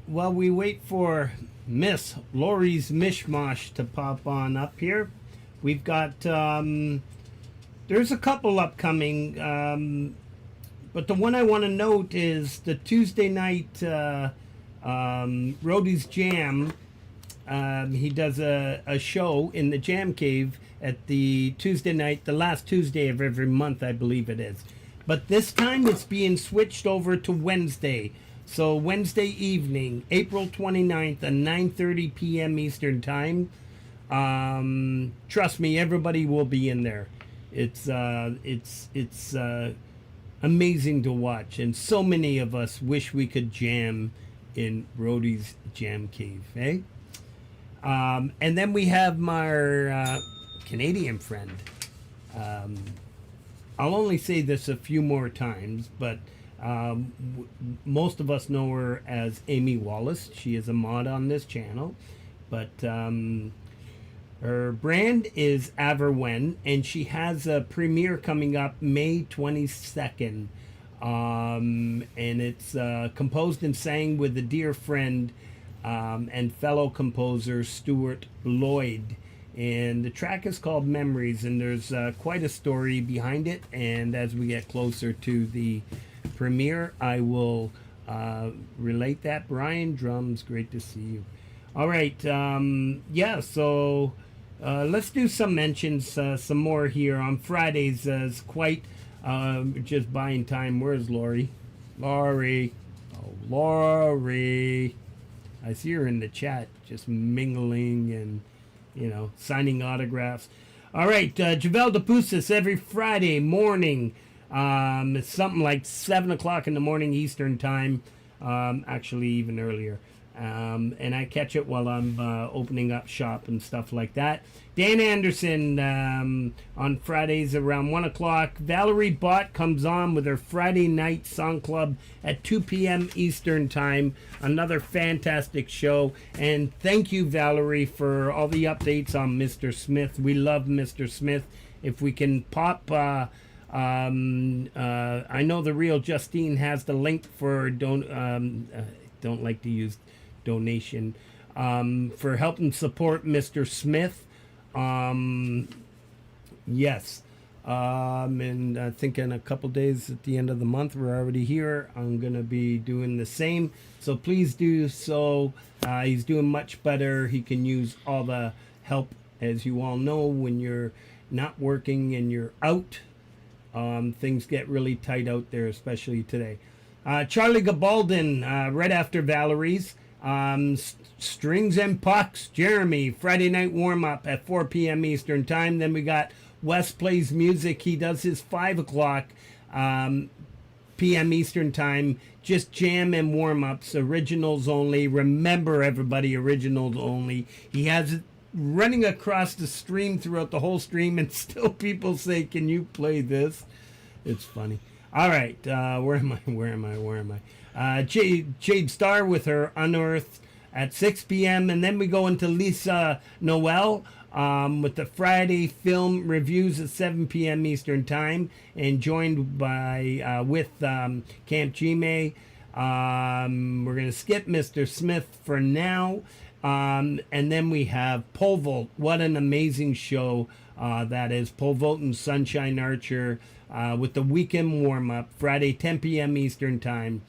While we wait for Miss Laurie's Mishmosh to pop on up here, we've got there's a couple upcoming, but the one I want to note is the Tuesday night Roadie's Jam. He does a show in the Jam Cave at the Tuesday night, the last Tuesday of every month, I believe it is. But this time it's being switched over to Wednesday. So Wednesday evening, April 29th at 9:30 p.m. Eastern Time. Trust me, everybody will be in there. It's amazing to watch, and so many of us wish we could jam in Roadie's Jam Cave, eh? And then we have my Canadian friend. I'll only say this a few more times, but most of us know her as Amy Wallace. She is a mod on this channel, but her brand is Averwen, and she has a premiere coming up May 22nd. And it's composed and sang with a dear friend and fellow composer Stuart Lloyd. And the track is called Memories, and there's quite a story behind it. And as we get closer to the premiere, I will relate that. Brian, drums, great to see you. All right, so let's do some mentions, some more here on Fridays. It's quite just buying time. Where's Laurie? Laurie. Oh, Laurie. I see her in the chat, just mingling and, signing autographs. All right, Javel DePussis every Friday morning. It's something like 7 o'clock in the morning Eastern Time, actually even earlier. And I catch it while I'm opening up shop and stuff like that. Dan Anderson on Fridays around 1 o'clock. Valerie Bott comes on with her Friday night song club at 2 p.m. Eastern Time. Another fantastic show. And thank you, Valerie, for all the updates on Mr. Smith. We love Mr. Smith. If we can pop... I know the real Justine has the link for don't like to use donation for helping support Mr. Smith. Yes. And I think in a couple days at the end of the month, we're already here, I'm going to be doing the same. So please do so. He's doing much better. He can use all the help, as you all know, when you're not working and you're out. Things get really tight out there, especially today. Charlie Gabaldon, right after Valerie's. Strings and Pucks, Jeremy, Friday night warm-up at 4 p.m. Eastern Time. Then we got Wes Plays Music. He does his 5 o'clock p.m. Eastern Time. Just jam and warm-ups, originals only. Remember, everybody, originals only. He has it running across the stream throughout the whole stream, and still people say, can you play this? It's funny. All right, where am I? Jade Starr with her Unearthed at 6 p.m. And then we go into Lisa Noel with the Friday film reviews at 7 p.m. Eastern Time, and joined by with CampGmay. We're going to skip Mr. Smith for now. And then we have Pole Vault. What an amazing show. That is Pole Vault and Sunshine Archer with the weekend warm-up, Friday, 10 p.m. Eastern Time.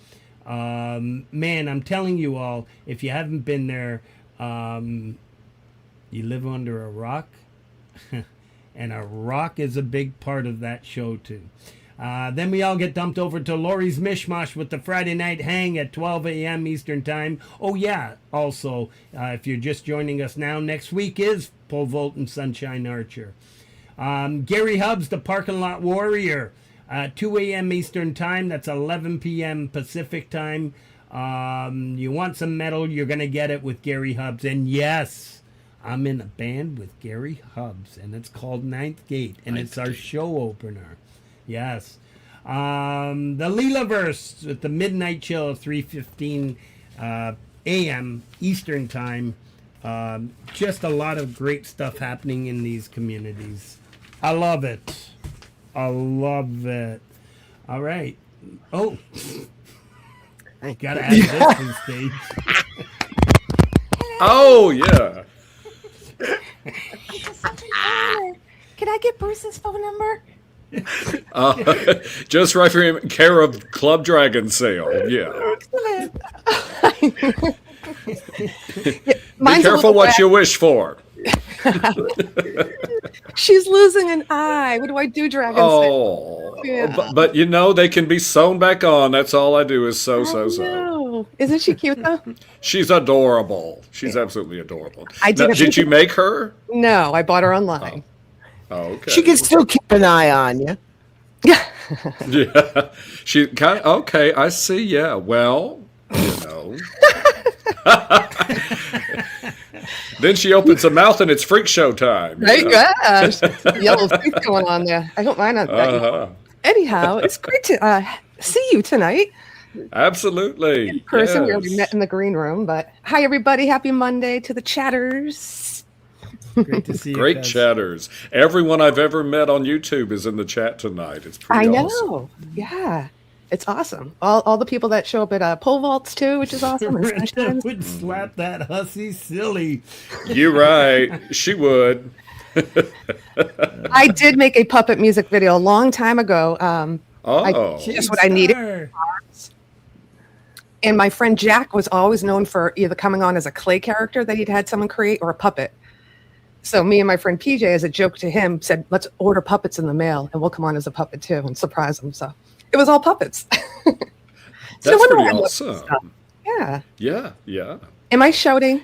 Man, I'm telling you all, if you haven't been there, you live under a rock. And a rock is a big part of that show, too. Then we all get dumped over to Laurie's Mishmosh with the Friday Night Hang at 12 a.m. Eastern Time. Oh, yeah. Also, if you're just joining us now, next week is Pole Vault and Sunshine Archer. Gary Hubbs, the Parking Lot Warrior, 2 a.m. Eastern Time. That's 11 p.m. Pacific Time. You want some metal, you're going to get it with Gary Hubbs. And yes, I'm in a band with Gary Hubbs, and it's called Ninth Gate, and it's our show opener. Yes. The Leelaverse with the Midnight Chill, 3:15 a.m. Eastern Time. Just a lot of great stuff happening in these communities. I love it. I love it. All right. Oh. Gotta add this to the stage. Oh, yeah. It's such an honor. Can I get Bruce's phone number? Just right for him, care of Club Dragonsail. Yeah. Be careful what you wish for. She's losing an eye. What do I do, Dragonsail? Oh, Yeah. but you know, they can be sewn back on. That's all I do is sew. No. Isn't she cute, though? She's adorable. She's absolutely adorable. Did you make her? No, I bought her online. Oh, okay. She can still keep an eye on you. Yeah. Yeah. She kind of, okay, I see. Yeah. Well, you know. Then she opens her mouth and it's freak show time. Right? Gosh. Yellow teeth going on there. I don't mind that. Anyhow, it's great to see you tonight. Absolutely. In person. Yes. We already met in the green room. But hi, everybody. Happy Monday to the chatters. Great to see you. Great guys. chatters. Everyone I've ever met on YouTube is in the chat tonight. It's pretty awesome. know. Yeah. It's awesome. All the people that show up at pole vaults too, which is awesome. and Brenda Sunshine's. would slap that hussy silly. You're right. She would. I did make a puppet music video a long time ago. Just what I needed. Star. And my friend Jack was always known for either coming on as a clay character that he'd had someone create or a puppet. So me and my friend PJ, as a joke to him, said, let's order puppets in the mail and we'll come on as a puppet too and surprise him. So it was all puppets. That's pretty awesome. Yeah. Yeah, yeah. Am I shouting?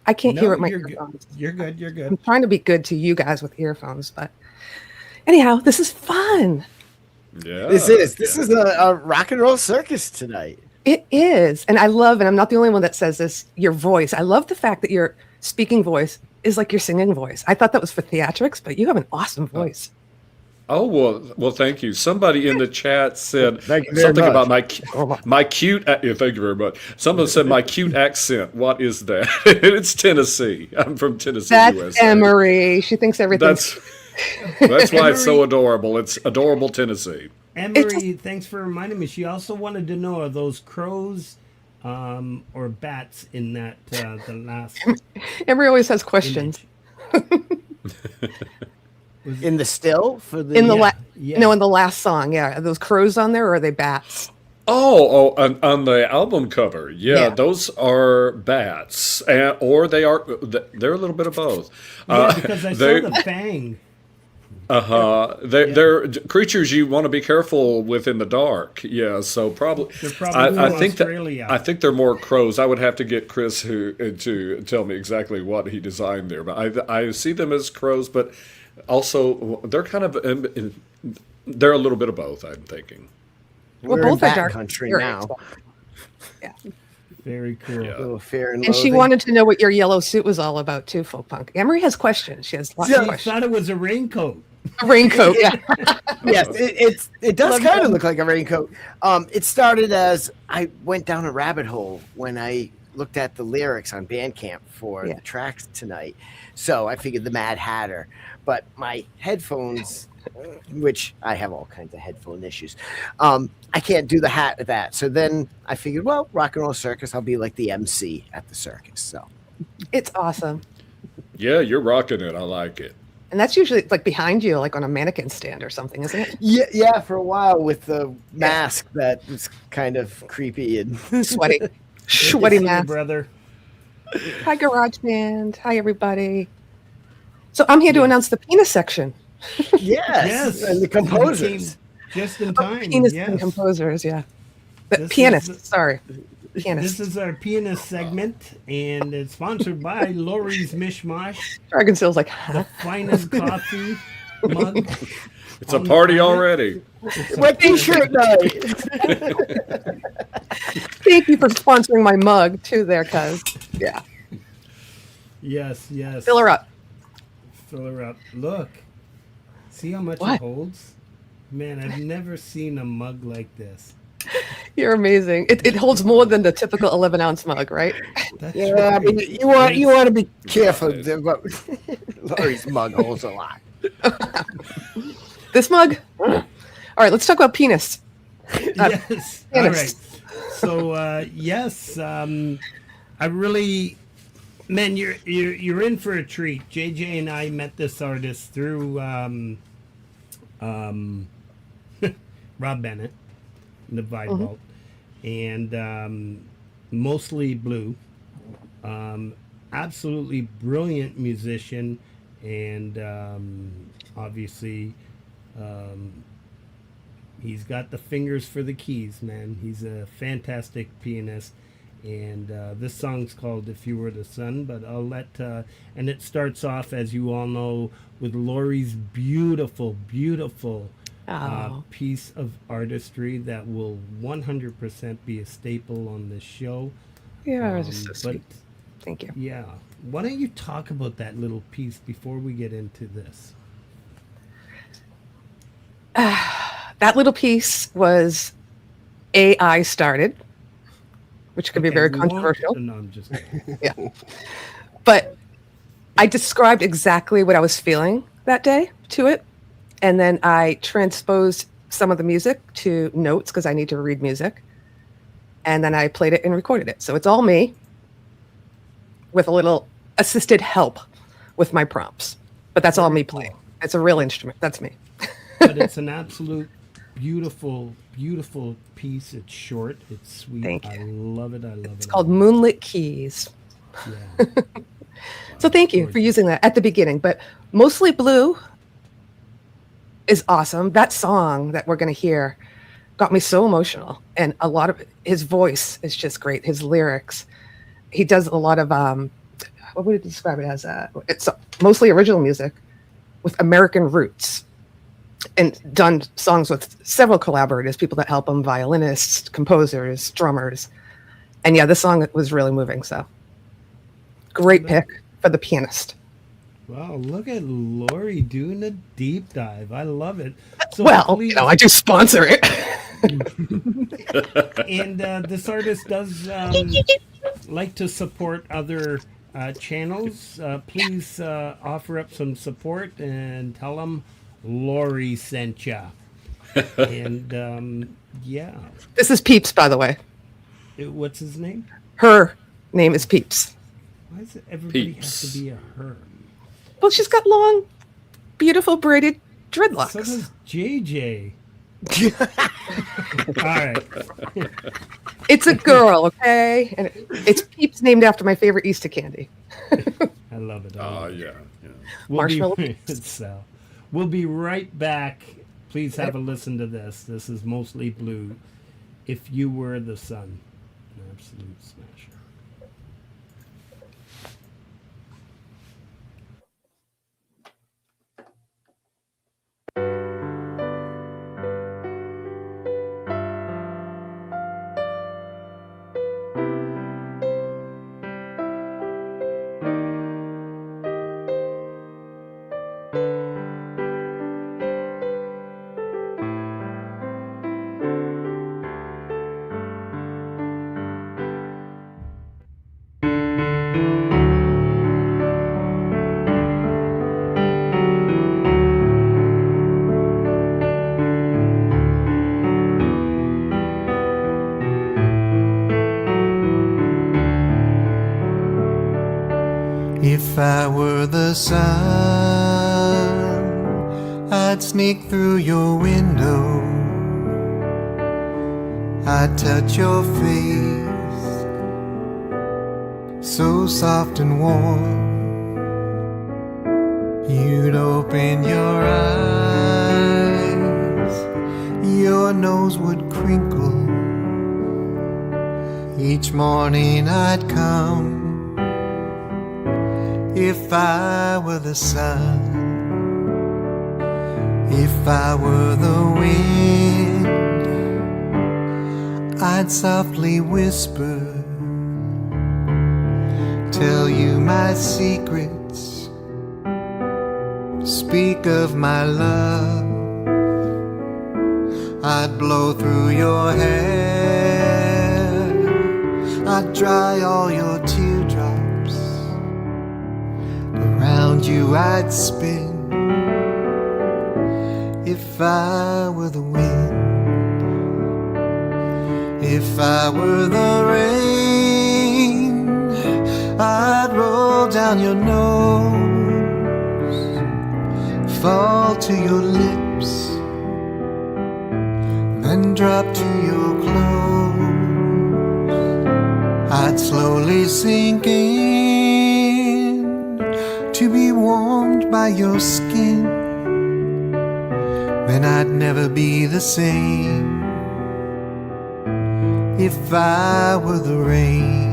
I can't hear No, with my you're good. earphones. You're good. You're I'm good. trying to be good to you guys with earphones, but anyhow, this is fun. Yeah. This is a rock and roll circus tonight. It is. And I love, and I'm not the only one that says this, your voice. I love the fact that your speaking voice is like your singing voice. I thought that was for theatrics, but you have an awesome voice. Oh, well, thank you. Somebody in the chat said Thank you very something much. about my cute. Yeah, thank you very much. Someone said my cute accent. What is that? It's Tennessee. I'm from Tennessee, That's USA. Emery. She thinks everything's... That's why it's so adorable. It's adorable Tennessee. Emery, thanks for reminding me. She also wanted to know, are those crows or bats in that the last Emery always has questions. In the still for the In the yeah. No, in the last song, yeah. Are those crows on there or are they bats? Oh, on the album cover, yeah, Yeah. those are bats, or they're a little bit of both. Yeah, because I saw the fang. They're creatures you want to be careful with in the dark. Yeah, so probably. They're probably I from think Australia. I think they're more crows. I would have to get Chris to tell me exactly what he designed there, but I see them as crows, but also they're kind of they're a little bit of both. I'm thinking. Well, We're both in are bat dark country spirits. now. Yeah. Very cool. Yeah. A little fear and And she loathing. wanted to know what your yellow suit was all about too, Folk Punk. Emery has questions. She has lots I of questions. thought it was a raincoat. A raincoat, yeah. Yes, it does Love kind that. of look like a raincoat. It started as I went down a rabbit hole when I looked at the lyrics on BANDCAMP for Yeah. the tracks tonight. So I figured the Mad Hatter, but my headphones, which I have all kinds of headphone issues, I can't do the hat with that. So then I figured, well, rock and roll circus, I'll be like the MC at the circus. So It's awesome. Yeah, you're rocking it. I like it. And that's usually like behind you, like on a mannequin stand or something, isn't it? Yeah, for a while with the mask that was kind of creepy and Sweaty Good to see you, mask. brother. Hi, Garage Band. Hi, everybody. So I'm here to announce the penis section. yes, and the composers. Came just in time. Penis yes. and composers, yeah. The This pianist, is- sorry. This Pianist. is our pianist segment, and it's sponsored by Laurie's Mishmosh, Dragonsail's like, huh? the finest coffee mug. It's a party already. What t-shirt night? Thank you for sponsoring my mug too there, cuz. Yeah. Yes, yes. Fill her up. Fill her up. Look. See how much What? it holds? Man, I've never seen a mug like this. You're amazing. It holds more than the typical 11-ounce mug, right? That's Yeah, I right. mean, you want to be careful. Laurie's mug holds a lot. This mug? All right, let's talk about penis. Yes. All right. Pianist. So yes, I really, man, you're in for a treat. JJ and I met this artist through Rob Bennett, the Vibe Vault, and Mostly Blue. Absolutely brilliant musician, and obviously. He's got the fingers for the keys, man. He's a fantastic pianist. And this song's called If You Were the Sun, but I'll let, and it starts off, as you all know, with Laurie's beautiful, beautiful Oh. piece of artistry that will 100% be a staple on this show. Yeah, just so But sweet. Thank you. yeah, why don't you talk about that little piece before we get into this? That little piece was AI started, which could be very we won't- controversial. No, I'm just Yeah. But I described exactly what I was feeling that day to it. And then I transposed some of the music to notes because I need to read music. And then I played it and recorded it. So it's all me with a little assisted help with my prompts. But that's all me playing. It's a real instrument. That's me. but it's an absolute beautiful, beautiful piece. It's short. It's sweet. Thank I you. love it. I love it. It's called Moonlit Keys. Yeah. So thank you for using that at the beginning. But Mostly Blue is awesome. That song that we're going to hear got me so emotional. And a lot of his voice is just great. His lyrics. He does a lot of, what would you describe it as? It's mostly original music with American roots. And done songs with several collaborators, people that help him, violinists, composers, drummers. And yeah, this song was really moving. So great pick for the pianist. Wow, look at Laurie doing a deep dive. I love it. So Well, please, I do sponsor it. and this artist does like to support other channels. Please offer up some support and tell them Laurie sent ya. And yeah, This is Peeps, by the way. what's his name? Her name is Peeps. Why does everybody Peeps. have to be a her? Well, she's got long, beautiful braided dreadlocks. So does JJ. All right. It's a girl, okay? And it's Peeps named after my favorite Easter candy. I love it. I love it. Yeah. Marshmallow It's Sal. We'll be right back. Please have a listen to this. This is Mostly Blue. If You Were the Sun. An absolute smasher. If I were the sun, I'd sneak through your window, I'd touch your face, so soft and warm. You'd open your eyes, your nose would crinkle. Each morning I'd come, if I were the sun, if I were the wind, I'd softly whisper, tell you my secrets, speak of my love. I'd blow through your hair, I'd dry all your teardrops. Around you I'd spin, if I were the wind, if I were the rain, I'd roll down your nose, fall to your lips, then drop to your clothes. I'd slowly sink in to be warmed by your skin. Then I'd never be the same, if I were the rain.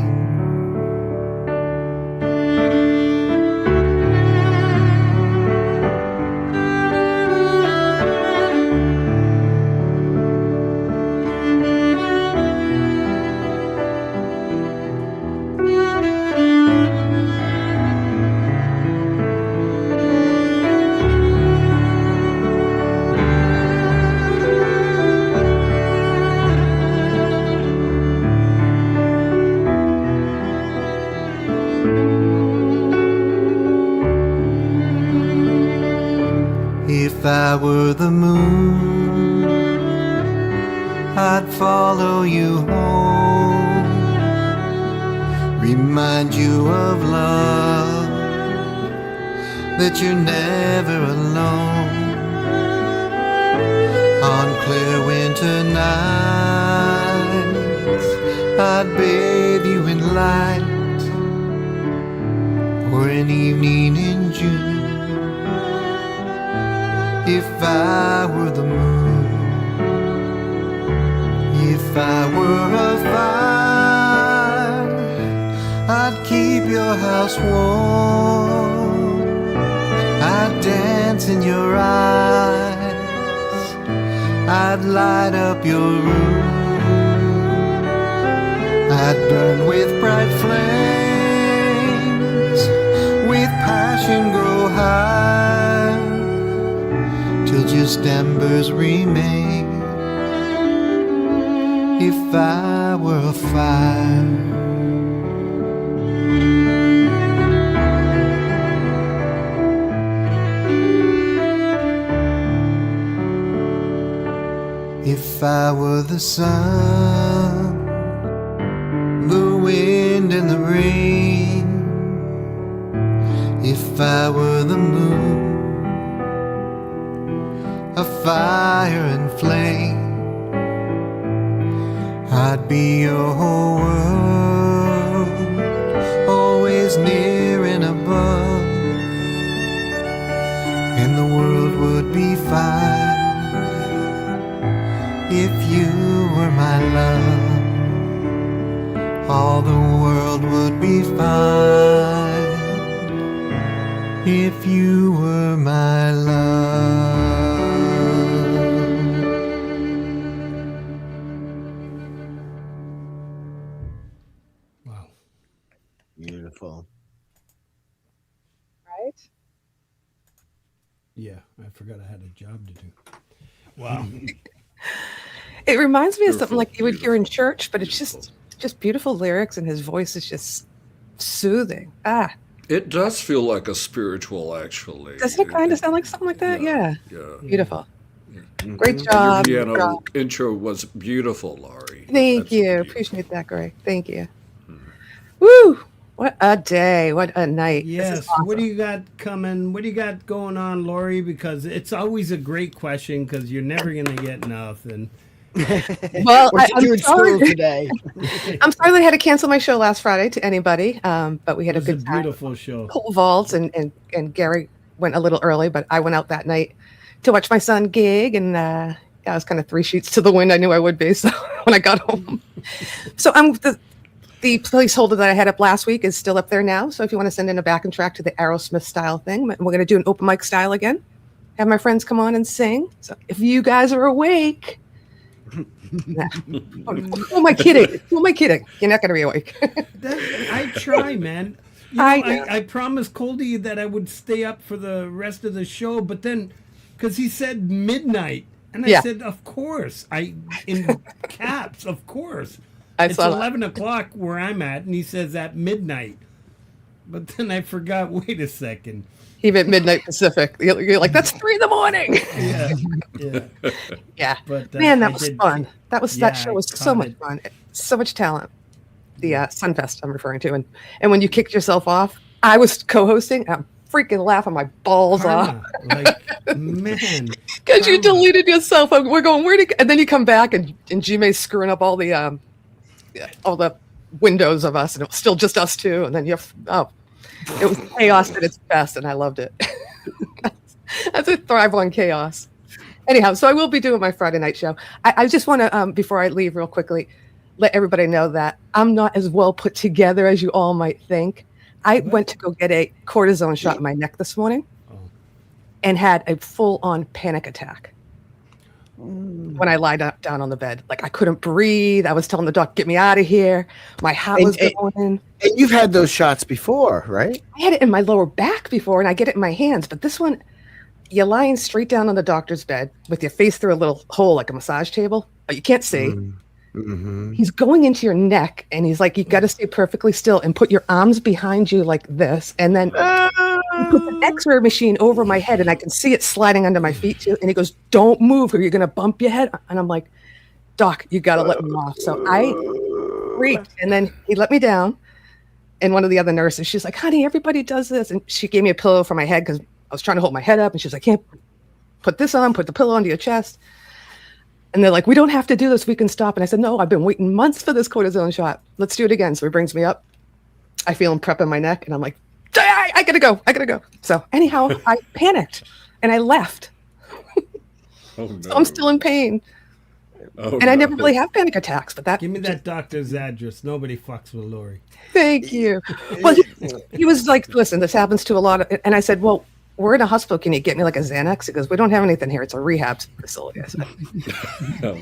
If I were the moon, I'd follow you home, remind you of love, that you're never alone. On clear winter nights, I'd bathe you in light, or an evening in June. If I were the moon, if I were a fire, I'd keep your house warm, I'd dance in your eyes, I'd light up your room, I'd burn with bright flames, with passion grow high, till just embers remain, if I were a fire. If I were the sun, the wind and the rain, if I were the moon, a fire and flame, I'd be your whole world, always near and above, and the world would be fine if you were my love. All the world would be fine if you were my love. Wow. Beautiful. Right? Yeah, I forgot I had a job to do. Wow. It reminds me of something like you would hear in church, but it's just beautiful lyrics, and his voice is just soothing. It does feel like a spiritual, actually. Doesn't it kind of sound like something like that? Yeah. Yeah. Beautiful. Yeah. Great job. Your Great piano job. intro was beautiful, Laurie. Thank you. Absolutely. Appreciate that, Greg. Thank you. Woo! What a day. What a night. This is Yes. awesome. What do you got coming? What do you got going on, Laurie? Because it's always a great question because you're never going to get nothing. Well, What you I'm do in school sorry. today? I'm sorry that I had to cancel my show last Friday to anybody, but we had It a was a good time. beautiful show. Pole vaults, and Gary went a little early, but I went out that night to watch my son gig, and I was kind of 3 sheets to the wind. I knew I would be. So when I got home, so I'm the placeholder that I had up last week is still up there now. So if you want to send in a backing track to the Aerosmith style thing, we're going to do an open mic style again. Have my friends come on and sing. So if you guys are awake. Nah. Who am I kidding? Who am I kidding? You're not going to be awake. I try, man. You know, I promised Coldy that I would stay up for the rest of the show, but then, because he said midnight, and I said, of course. In caps, of course. It's 11 o'clock where I'm at, and he says at midnight. But then I forgot, wait a second. Even at midnight Pacific. You're like, that's 3 a.m. Yeah. But, man, that I was did- fun. That show was so caught much it. fun. So much talent. The Sunfest I'm referring to. And when you kicked yourself off, I was co-hosting. I'm freaking laughing my balls off. Karma. Like, man. Because you Karma. deleted yourself. We're going, where'd and then you come back and Gmay's screwing up all the windows of us, and it was still just us two. And then it was chaos at its best, and I loved it. That's a thrive on chaos. Anyhow, so I will be doing my Friday night show. I just want to, before I leave real quickly, let everybody know that I'm not as well put together as you all might think. I went to go get a cortisone shot in my neck this morning and had a full-on panic attack when I lied down on the bed. Like, I couldn't breathe. I was telling the doc, get me out of here. My heart was going. And you've had those shots before, right? I had it in my lower back before, and I get it in my hands. But this one, you're lying straight down on the doctor's bed with your face through a little hole like a massage table, but you can't see. Mm-hmm. He's going into your neck, and he's like, you got to stay perfectly still and put your arms behind you like this. And then he puts an x-ray machine over my head, and I can see it sliding under my feet too. And he goes, don't move or you're going to bump your head. And I'm like, doc, you got to let me off. So I freaked, and then he let me down. And one of the other nurses, she's like, honey, everybody does this. And she gave me a pillow for my head because I was trying to hold my head up. And she's like, can't put this on, put the pillow under your chest. And they're like, we don't have to do this. We can stop. And I said, no, I've been waiting months for this cortisone shot. Let's do it again. So he brings me up. I feel him prepping my neck. And I'm like, I gotta go. I gotta go. So anyhow, I panicked and I left. Oh, no. So I'm still in pain. Oh, And I never really have panic attacks. But that Give me that doctor's address. Nobody fucks with Laurie. Thank you. Well, he was like, listen, this happens to a lot of, and I said, well, we're in a hospital. Can you get me like a Xanax? He goes, we don't have anything here. It's a rehab facility. I said. Oh,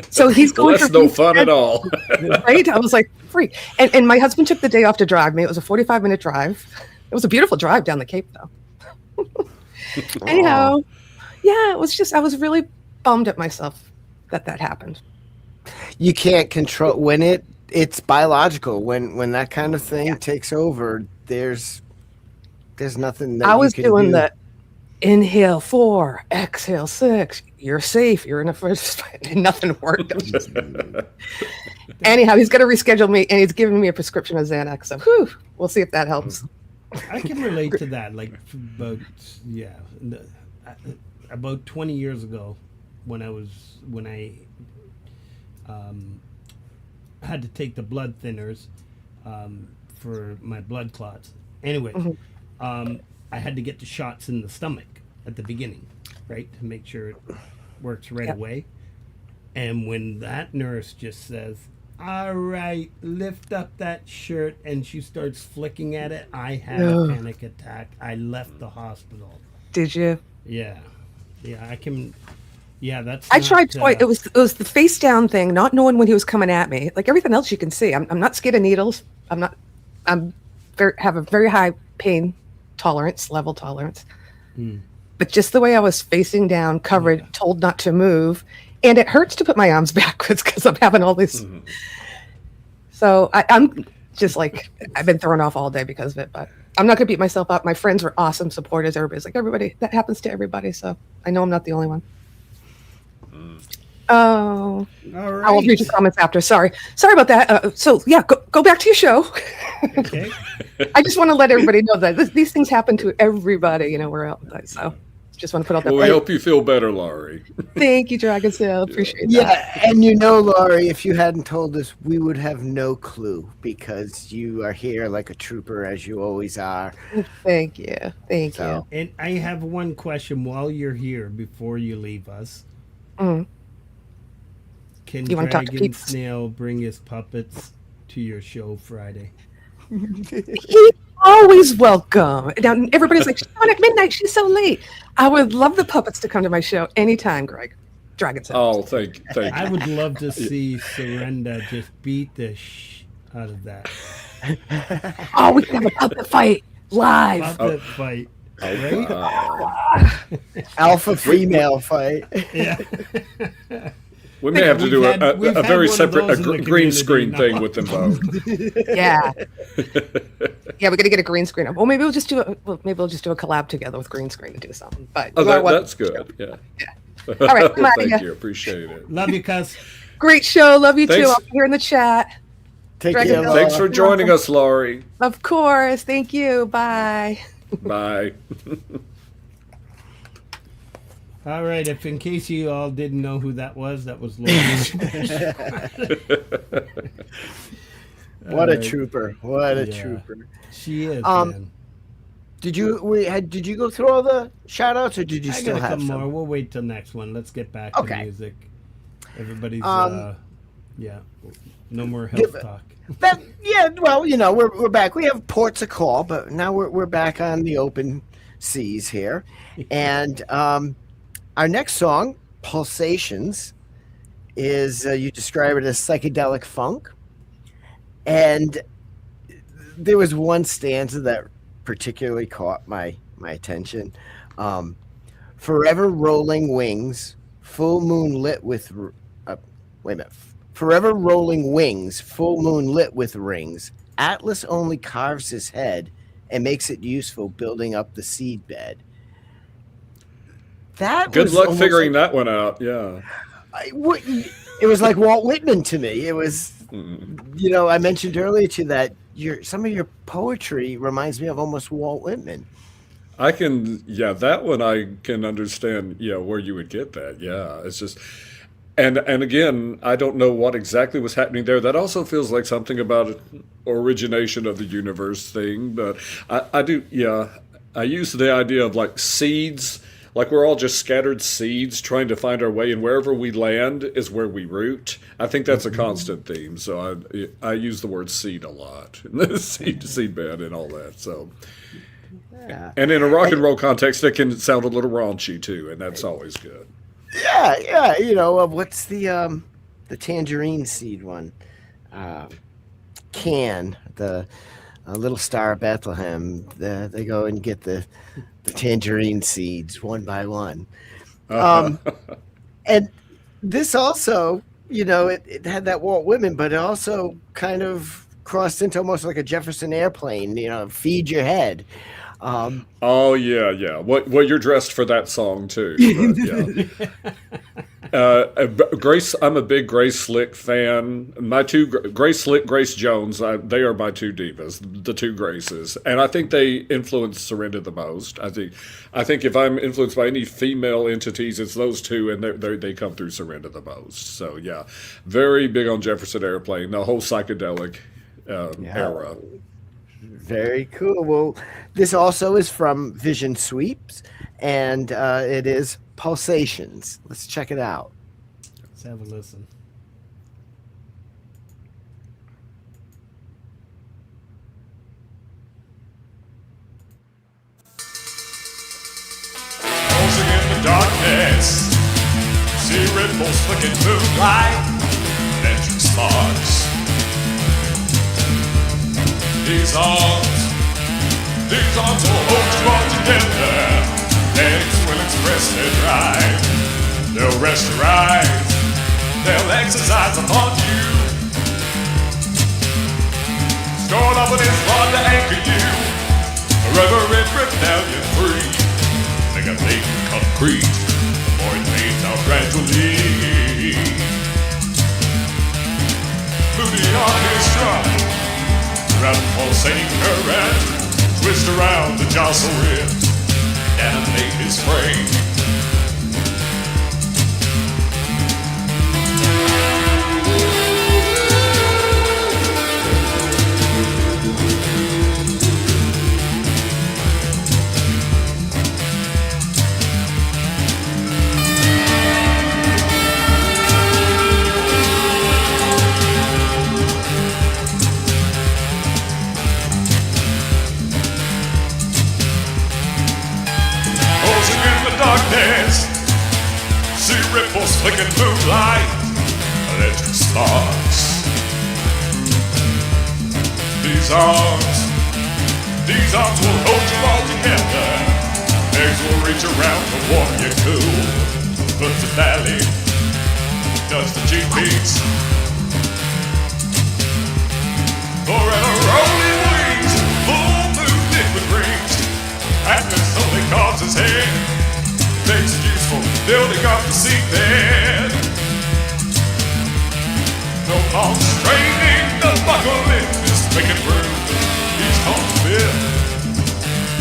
So he's well, going that's for no fun at all. right? I was like, freak. And my husband took the day off to drive me. It was a 45-minute drive. It was a beautiful drive down the Cape, though. Anyhow, yeah, it was just, I was really bummed at myself that happened. You can't control when it's biological. When that kind of thing takes over, there's nothing that I was you can doing do. the inhale 4, exhale 6. You're safe. You're in the first. And nothing worked. It was just- Anyhow, he's going to reschedule me, and he's giving me a prescription of Xanax. So, we'll see if that helps. I can relate to that. Like about 20 years ago, when I had to take the blood thinners for my blood clots. Anyway, I had to get the shots in the stomach at the beginning, right, to make sure it works right away. And when that nurse just says, all right, lift up that shirt, and she starts flicking at it, I had a panic attack. I left the hospital. Did you? Yeah, I can. Yeah, that's. I not, tried twice. It was the face down thing, not knowing when he was coming at me. Like everything else you can see. I'm not scared of needles. Have a very high pain level tolerance. But just the way I was facing down, covered, told not to move, and it hurts to put my arms backwards because I'm having all this. So I'm just like, I've been thrown off all day because of it, but I'm not gonna beat myself up. My friends were awesome supporters. Everybody's like, everybody, that happens to everybody. So I know I'm not the only one. Oh, All right. I will read your comments after. Sorry about that. So yeah, go back to your show. Okay. I just want to let everybody know that these things happen to everybody. We're out. So just want to put out that. Well, we hope you feel better, Laurie. Thank you, Dragonsail. Appreciate that. Yeah, and Laurie, if you hadn't told us, we would have no clue because you are here like a trooper as you always are. Thank you. Thank you. And I have one question while you're here before you leave us. Mm. Can You wanna talk to Dragon peeps? Snail bring his puppets to your show Friday? He's always welcome. Now everybody's like, she's on at midnight. She's so late. I would love the puppets to come to my show anytime, Greg. Dragonsail. Oh, thank you. I would love to see Surrender just beat the out of that Oh, we can have a puppet fight live. puppet fight. Right? Alpha female fight. Yeah. We may have to do We've a had very one of separate those in the green community screen now. thing with them both. Yeah. Yeah, we got to get a green screen. Well, maybe we'll just do a collab together with green screen to do something. But Oh, you know what? that's good. Yeah. All right, I'm outta Thank here. you. Appreciate it. Love you, cuz. Great show. Love you too. Thanks. I'll be here in the chat. Take Dragon care. Ball. Thanks for joining us, Laurie. Of course. Thank you. Bye. Bye. All right, if in case you all didn't know who that was Laurie. What a trooper! What a Yeah. trooper! She is, Um, man. Did you go through all the shout outs or did you I still got a have couple some? more. We'll wait till next one. Let's get back to Okay. music. Everybody's yeah. No more Give health it- talk. Well, we're back. We have ports of call, but now we're back on the open seas here. And our next song, Pulsations, is you describe it as psychedelic funk. And there was one stanza that particularly caught my attention. Forever rolling wings, full moon lit with wait a minute. Forever rolling wings, full moon lit with rings. Atlas only carves his head and makes it useful building up the seed bed. That Good was luck almost figuring like, that one out. Yeah. it was like Walt Whitman to me. It was, I mentioned earlier to you that some of your poetry reminds me of almost Walt Whitman. That one I can understand, where you would get that. Yeah. It's just, and again, I don't know what exactly was happening there. That also feels like something about origination of the universe thing, but I do, I use the idea of like seeds, like we're all just scattered seeds trying to find our way, and wherever we land is where we root. I think that's a constant theme. So I use the word seed a lot, seed bed and all that. So, Yeah. and in a rock and roll context, it can sound a little raunchy too, and that's always good. Yeah. What's the tangerine seed one? Can the Little Star of Bethlehem? They go and get the tangerine seeds one by one. And this also, it had that Walt Whitman, but it also kind of crossed into almost like a Jefferson Airplane. Feed your head. Oh yeah. Well, you're dressed for that song too. But, Grace, I'm a big Grace Slick fan. My two Grace Slick, Grace Jones, they are my two divas, the two Graces, and I think they influence Surrender the most. I think if I'm influenced by any female entities, it's those two, and they come through Surrender the most. So yeah, very big on Jefferson Airplane, the whole psychedelic era. Very cool. Well, this also is from Vision Sweeps, and it is Pulsations. Let's check it out. Let's have a listen. Posing in the darkness, see ripples flicking moonlight, electric sparks. These arms will hold you all together. Legs will express their drive. They'll rest your eyes. They'll exercise upon you. Stored up in his rod to anchor you. Forever in rebellion free. Like a latent concrete. The void fades out gradually. on his stride. Rattle pulsating current, twist around to jostle it, animate his frame. Darkness, see ripples flicking moonlight, electric sparks. These arms will hold you all together. Legs will reach around to warm you cool. Foot to belly, does the cheek beats. Forever rolling wings, full moon liquid rings. Atlas only causes head. Makes it useful, building up the seabed. No long straining, the buckle in is making room. He's on the bit,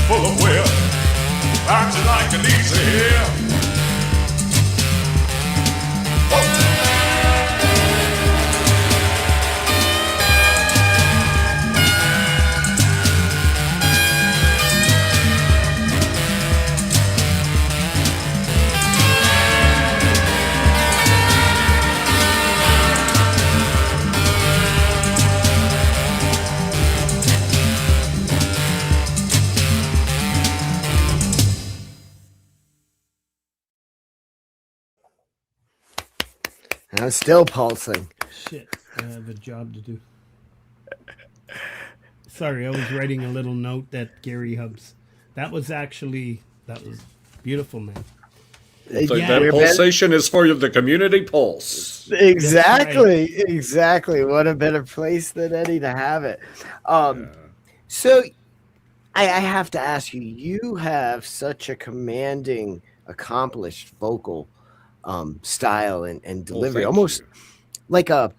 full of will. Finds it like an easy hill. I'm still pulsing. Shit, I have a job to do. Sorry, I was writing a little note that Gary Hubs. That was beautiful, man. So that pulsation is for the community pulse. Exactly, exactly. What a better place than any to have it. So I have to ask you, you have such a commanding, accomplished vocal style and delivery, almost like a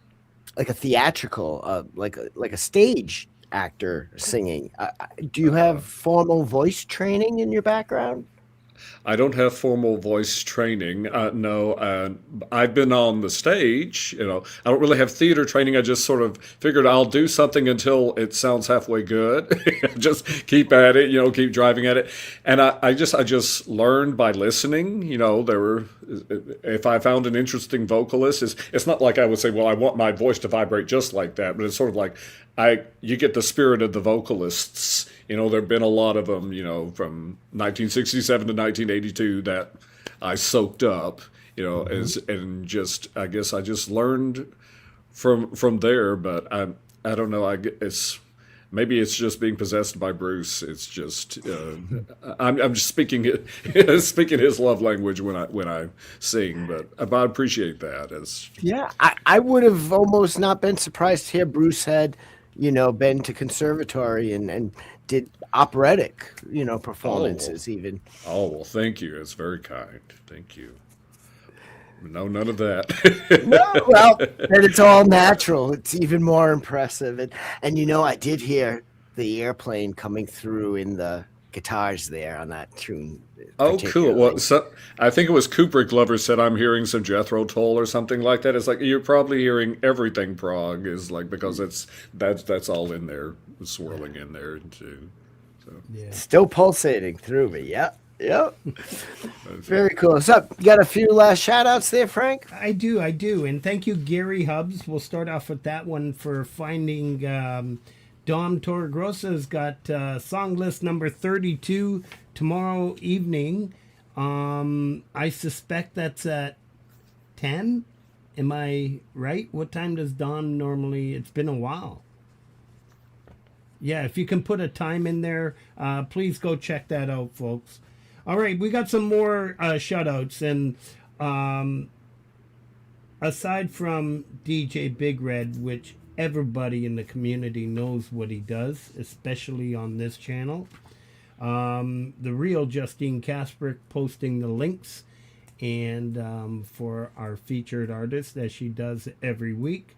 theatrical, like a stage actor singing. Do you have formal voice training in your background? I don't have formal voice training. No, I've been on the stage. I don't really have theater training. I just sort of figured I'll do something until it sounds halfway good. Just keep at it, keep driving at it. And I just learned by listening. If I found an interesting vocalist, it's not like I would say, well, I want my voice to vibrate just like that. But it's sort of like you get the spirit of the vocalists. There have been a lot of them, from 1967 to 1982 that I soaked up, and just, I guess I just learned from there. But I don't know. Maybe it's just being possessed by Bruce. It's just I'm just speaking his love language when I sing. But I appreciate that. Yeah, I would have almost not been surprised to hear Bruce had been to conservatory and did operatic, performances even. Oh, well, thank you. It's very kind. Thank you. No, none of that. No, well, and it's all natural. It's even more impressive. And I did hear the airplane coming through in the guitars there on that tune. Oh, cool. Well, I think it was Cooper Glover said, I'm hearing some Jethro Tull or something like that. It's like, you're probably hearing everything prog is like, because that's all in there, swirling in there too. So. Yeah. Still pulsating through me. Yep. Very cool. So, you got a few last shout outs there, Frank? I do. And thank you, Gary Hubs. We'll start off with that one for finding Dom Torregrosa's got song list number 32 tomorrow evening. I suspect that's at 10. Am I right? What time does Dom normally? It's been a while. Yeah, if you can put a time in there, please go check that out, folks. All right, we got some more shout-outs. And aside from DJ Big Red, which everybody in the community knows what he does, especially on this channel, the real Justine Kasprick posting the links and for our featured artist, as she does every week.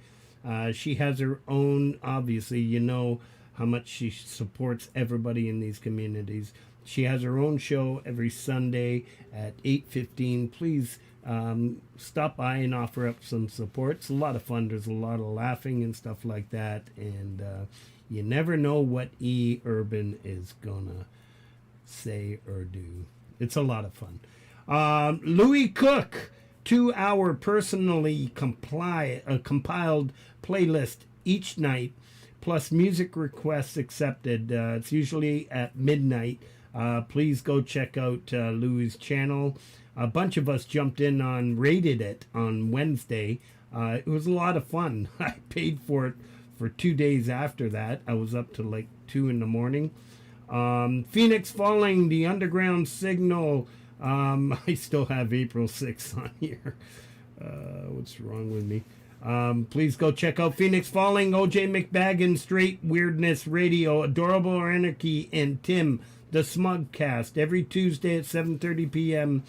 She has her own, obviously, you know how much she supports everybody in these communities. She has her own show every Sunday at 8:15. Please stop by and offer up some support. It's a lot of fun. There's a lot of laughing and stuff like that. And you never know what Urban is going to say or do. It's a lot of fun. Louis Cook, 2-hour personally compiled playlist each night, plus music requests accepted. It's usually at midnight. Please go check out Louis' channel. A bunch of us jumped in on, rated it on Wednesday. It was a lot of fun. I paid for it for 2 days after that. I was up to like 2 in the morning. Phoenix Falling, The Underground Signal. I still have April 6th on here. What's wrong with me? Please go check out Phoenix Falling, OJ McBaggin, Straight Weirdness Radio, Adorable Anarchy, and Tim, the Smugcast, every Tuesday at 7:30 p.m.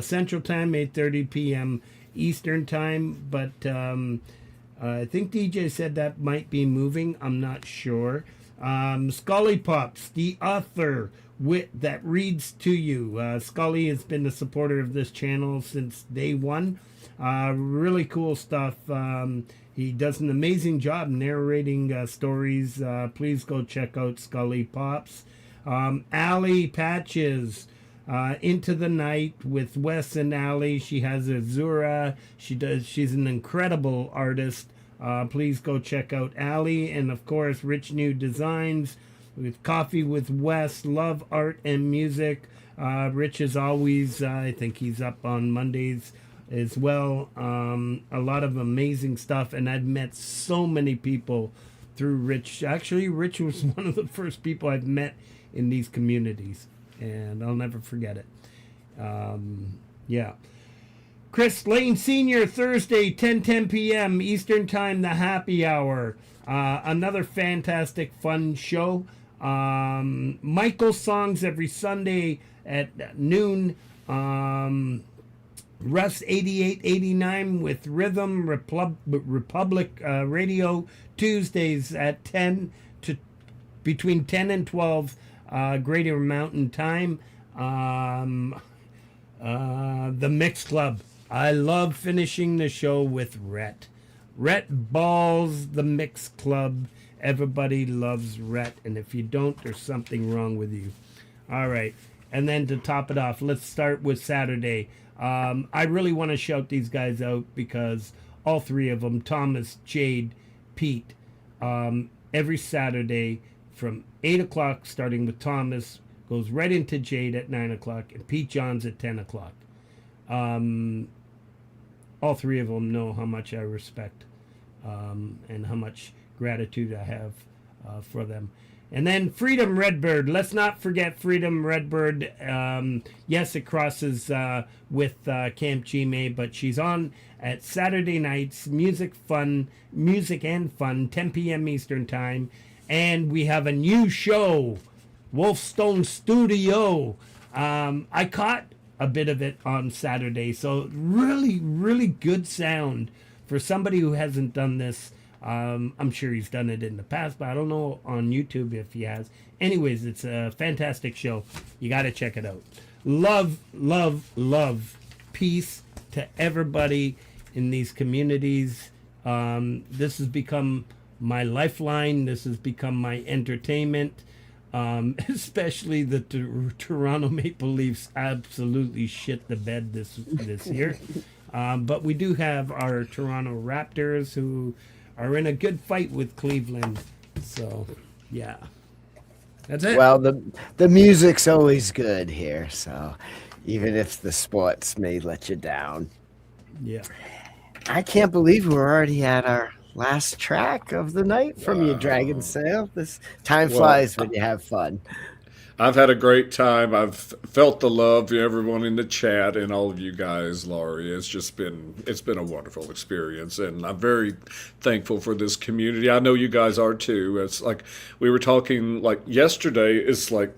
Central Time, 8:30 p.m. Eastern Time. But I think DJ said that might be moving. I'm not sure. Scully Pops, the author that reads to you. Scully has been a supporter of this channel since day one. Really cool stuff. He does an amazing job narrating stories. Please go check out Scully Pops. Allie Patches, Into the Night with Wes and Allie. She has Azura. She's an incredible artist. Please go check out Allie. And of course, Rich New Designs with Coffee with Wes. Love art and music. Rich is always, I think he's up on Mondays as well. A lot of amazing stuff. And I've met so many people through Rich. Actually, Rich was one of the first people I've met in these communities. And I'll never forget it. Yeah. Chris Lane Sr., Thursday, 10:10 p.m. Eastern Time, the happy hour. Another fantastic, fun show. Michael songs every Sunday at noon. Russ 8889 with Rhythm Republic Radio, Tuesdays at between 10 and 12 Greater Mountain Time. The Mix Club. I love finishing the show with Rhett. Rhett balls the Mix Club. Everybody loves Rhett, and if you don't, there's something wrong with you. All right, and then to top it off, let's start with Saturday. I really want to shout these guys out because all three of them, Thomas, Jade, Pete, every Saturday from 8 o'clock, starting with Thomas, goes right into Jade at 9 o'clock, and Pete Johns at 10 o'clock. All three of them know how much I respect and how much gratitude I have for them. And then Freedom Redbird. Let's not forget Freedom Redbird. Yes, it crosses with CampGmay, but she's on at Saturday nights. Music and fun, 10 p.m. Eastern Time. And we have a new show, Wolfstone Studio. I caught a bit of it on Saturday, so really, really good sound for somebody who hasn't done this. I'm sure he's done it in the past, but I don't know on YouTube if he has. Anyways, it's a fantastic show. You got to check it out. Love, love, love. Peace to everybody in these communities. This has become my lifeline. This has become my entertainment. Especially the Toronto Maple Leafs absolutely shit the bed this year. But we do have our Toronto Raptors who are in a good fight with Cleveland. So, yeah. That's it. Well, the music's always good here, so even if the sports may let you down. Yeah. I can't believe we're already at our last track of the night from you, Dragonsail. This time flies when you have fun. I've had a great time. I've felt the love, everyone in the chat, and all of you guys, Laurie. It's been a wonderful experience, and I'm very thankful for this community. I know you guys are too. It's like we were talking like yesterday. It's like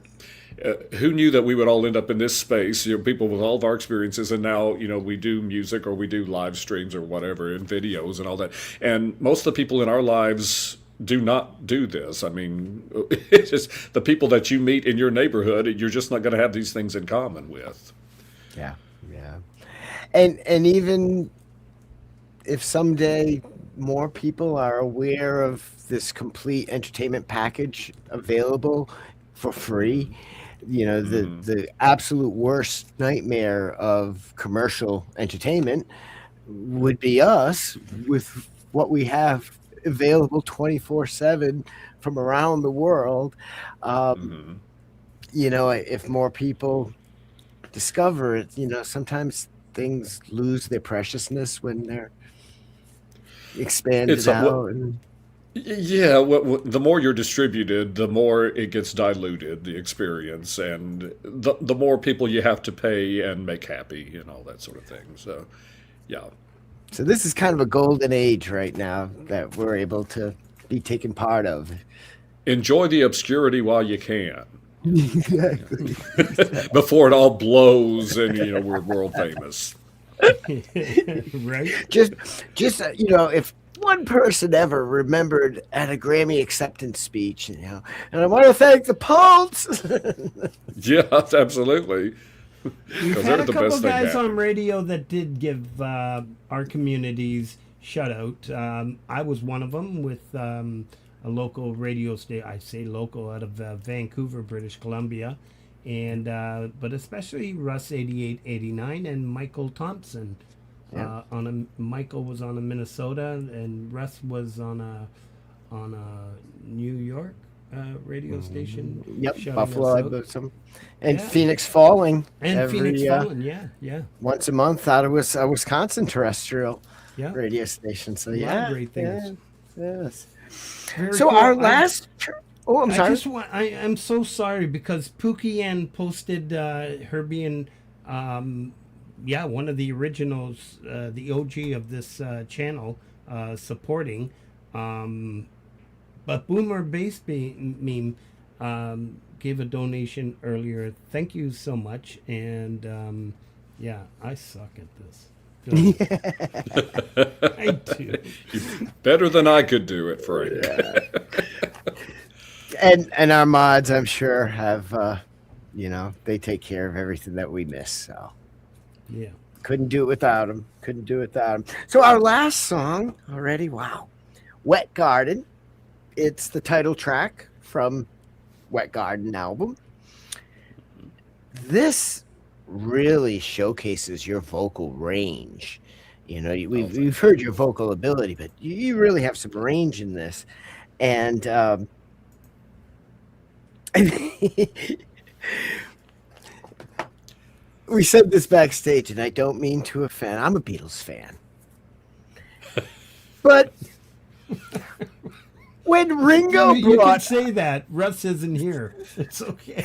who knew that we would all end up in this space, people with all of our experiences, and now, we do music or we do live streams or whatever and videos and all that. And most of the people in our lives do not do this. I mean, it's just the people that you meet in your neighborhood, you're just not going to have these things in common with. Yeah. And even if someday more people are aware of this complete entertainment package available for free, the absolute worst nightmare of commercial entertainment would be us with what we have available 24/7 from around the world. If more people discover it, sometimes things lose their preciousness when they're expanded out. Yeah, the more you're distributed, the more it gets diluted, the experience, and the more people you have to pay and make happy and all that sort of thing. So, yeah. So this is kind of a golden age right now that we're able to be taken part of. Enjoy the obscurity while you can. Exactly. Before it all blows and, we're world famous. Right? Just if one person ever remembered at a Grammy acceptance speech, and I want to thank the Pulse. Yeah, absolutely. We've had a couple guys on radio that did give our communities shout out. I was one of them with a local radio station. I say local, out of Vancouver, British Columbia, and but especially Russ 8889 and Michael Thompson. Yeah. Michael was on a Minnesota, and Russ was on a New York radio station. Yep, shouting Buffalo, us out. and Yeah. Phoenix Falling. And Phoenix Fallen, yeah. Once a month out of a Wisconsin terrestrial Yeah. radio station. So A lot of great things. Yes. Very So cool. our last. I'm sorry. I'm so sorry because Pookie Ann posted her being, one of the originals, the OG of this channel, supporting. But Boomer Bass Meme gave a donation earlier. Thank you so much. And I suck at this. I do. Better than I could do it, Frank. And our mods, I'm sure, have they take care of everything that we miss. So Yeah. couldn't do it without them. So our last song already, wow, Wet Garden. It's the title track from Wet Garden album. This really showcases your vocal range. We've heard your vocal ability, but you really have some range in this. And we said this backstage, and I don't mean to offend. I'm a Beatles fan. But when Ringo You can brought... say that. Russ isn't here. It's okay.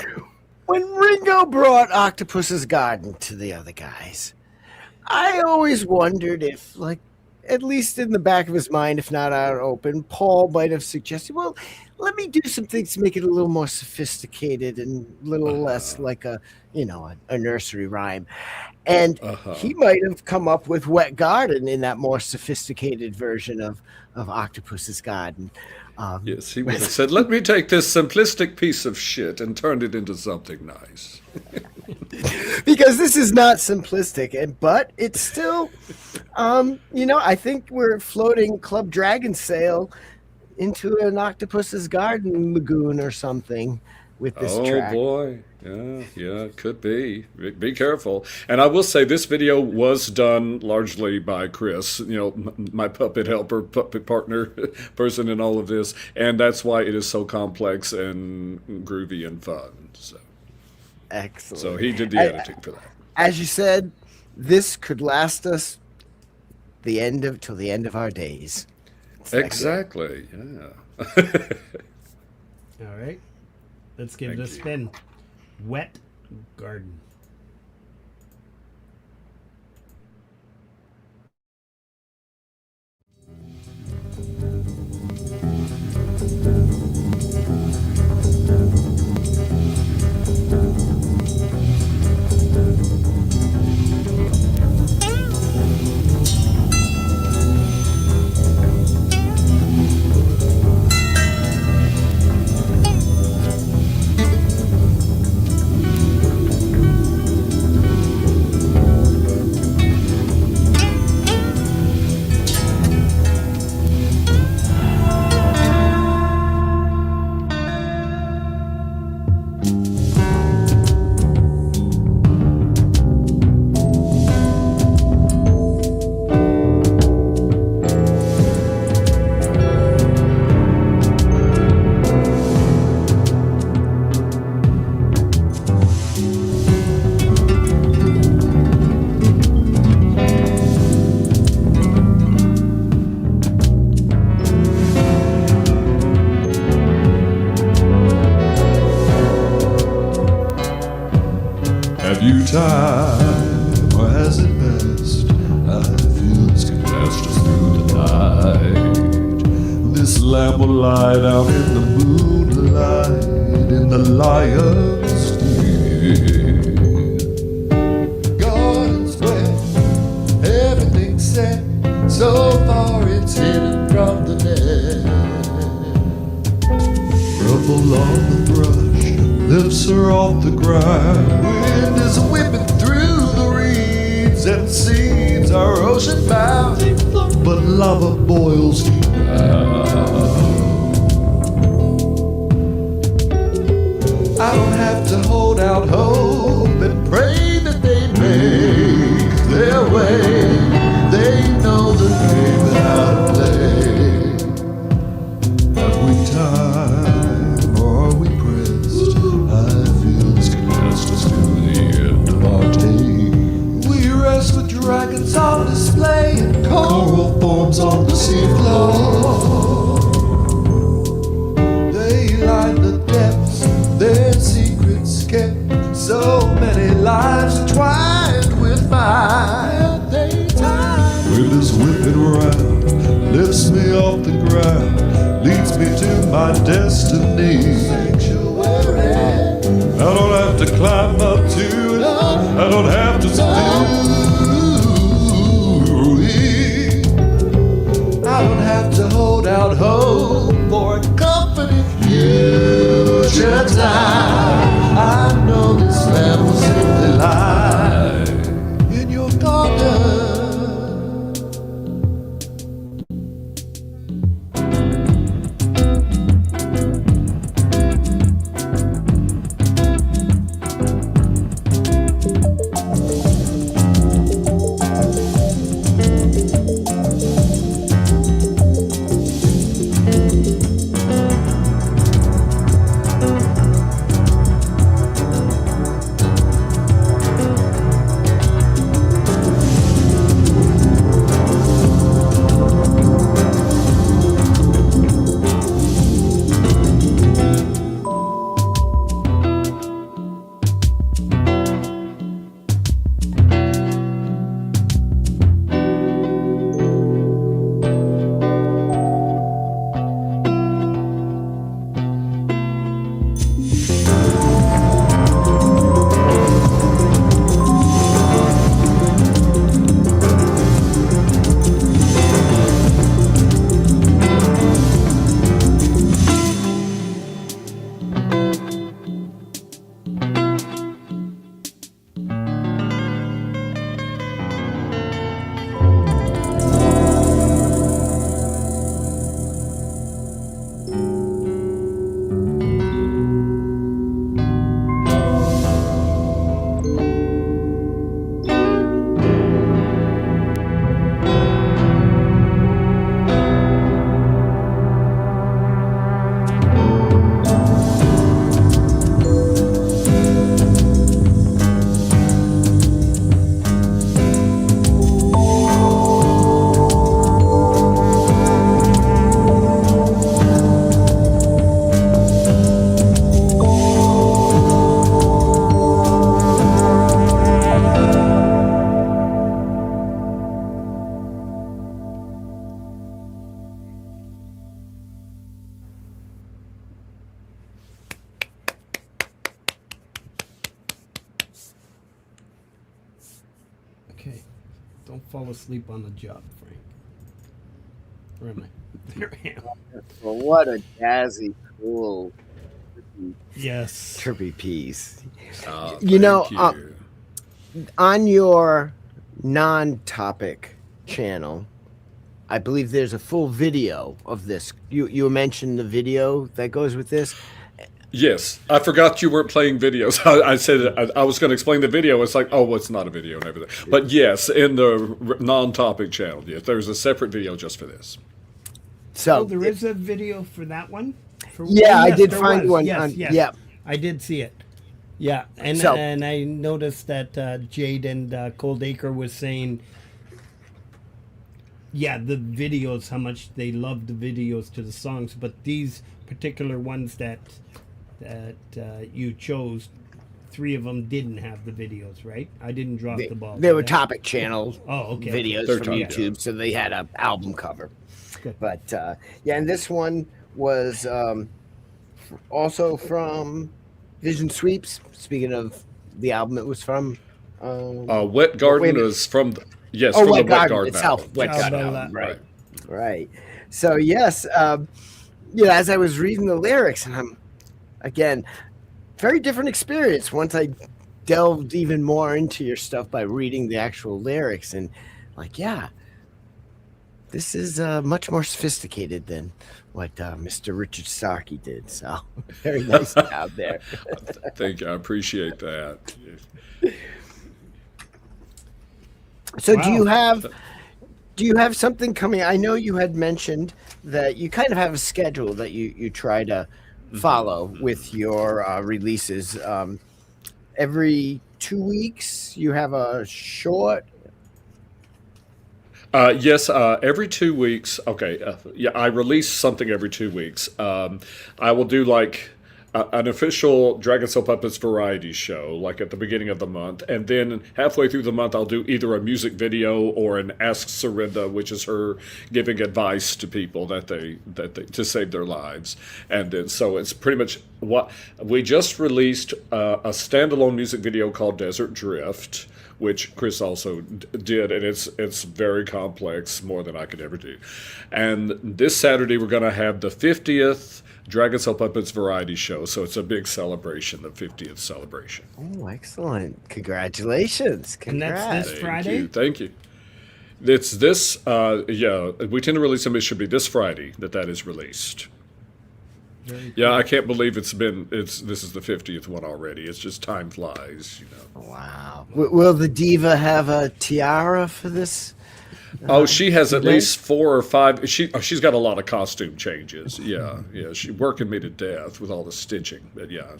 When Ringo brought Octopus's Garden to the other guys, I always wondered if, at least in the back of his mind, if not out open, Paul might have suggested, well, let me do some things to make it a little more sophisticated and a little less like a nursery rhyme. And he might have come up with Wet Garden in that more sophisticated version of Octopus's Garden. Yes, he would have said, let me take this simplistic piece of shit and turn it into something nice. Because this is not simplistic, but it's still, I think we're floating Club Dragonsail into an Octopus's Garden lagoon or something with this track. Oh, boy. Yeah, it could be. Be careful. And I will say this video was done largely by Chris, my puppet helper, puppet partner person in all of this. And that's why it is so complex and groovy and fun. So. Excellent. So he did the editing for that. As you said, this could last us till the end of our days. Exactly. Yeah. All right. Let's give it a spin. Wet Garden. time, or has it best? I feel this can last us through the night. This lamp will lie down in the moonlight, in the lion's den. Gardens wet, everything's set. So far it's hidden from the net. Rubble on the brush lifts her off the ground. Wind is whipping through the reeds and seeds are ocean bound. But lava boils deep down. I don't have to hold out hope and pray that they make their way. They know the game and how to play. Have we time or are we pressed? I feel this can last us through the end of our day. We rest with dragons on display and coral forms on the seafloor. They line the depths, their secrets kept. So many lives entwined with mine. Wind is whipping round, lifts me off the ground, leads me to my destiny. Sanctuary. I don't have to climb up to it, I don't have to do it. I don't have to hold out hope for a comforting future time. I know this land will simply lie in your garden. Okay. Don't fall asleep on the job, Frank. Where am I? There I am. Well, what a jazzy, cool, Yes. trippy piece. You know, on your non-topic channel, I believe there's a full video of this. You mentioned the video that goes with this. Yes, I forgot you weren't playing videos. I said I was going to explain the video. It's like, oh, well, it's not a video and everything. But yes, in the non-topic channel, yes, there's a separate video just for this. So there is a video for that one? Yeah, yes, I did there find was. one. Yes, yes. Yeah, I did see it. Yeah, and So- and I noticed that Jade and Coldacre was saying, yeah, the videos, how much they love the videos to the songs, but these particular ones that you chose 3 of them didn't have the videos, right? I didn't drop the ball. They were did I? Topic Channel okay. videos They're from top- YouTube, so they had an album cover. Good. But yeah, and this one was also from Vision Sweeps. Speaking of the album it was from. Wet Garden is from the, yes, Oh, from Wet the Wet Garden Garden itself. album. Wet Ciao Garden Bella. album, right. Right. So yes, as I was reading the lyrics, and I'm again very different experience once I delved even more into your stuff by reading the actual lyrics, and like, yeah, this is much more sophisticated than what Mr. Richard Starkey did. So very nice job there. Thank you. I appreciate that. So Wow. do you have something coming? I know you had mentioned that you kind of have a schedule that you try to follow with your releases. Every 2 weeks you have a short. Yes, every 2 weeks. Okay, yeah, I release something every 2 weeks. I will do like an official Dragonsail Puppets variety show, like at the beginning of the month, and then halfway through the month, I'll do either a music video or an Ask Serinda, which is her giving advice to people that they to save their lives. And then so it's pretty much what we just released a standalone music video called Desert Drift, which Chris also did, and it's very complex, more than I could ever do. And this Saturday we're going to have the 50th Dragonsail Puppets variety show, so it's a big celebration, the 50th celebration. Oh, excellent! Congratulations! And that's Congrats. this Friday? Thank you. It's this, yeah, we tend to release them, it should be this Friday that is released. Yeah, I can't believe this is the 50th one already. It's just time flies, you know. Wow. Will the diva have a tiara for this? Oh, she has at least 4 or 5. She's got a lot of costume changes. Yeah. She's working me to death with all the stitching. But yeah.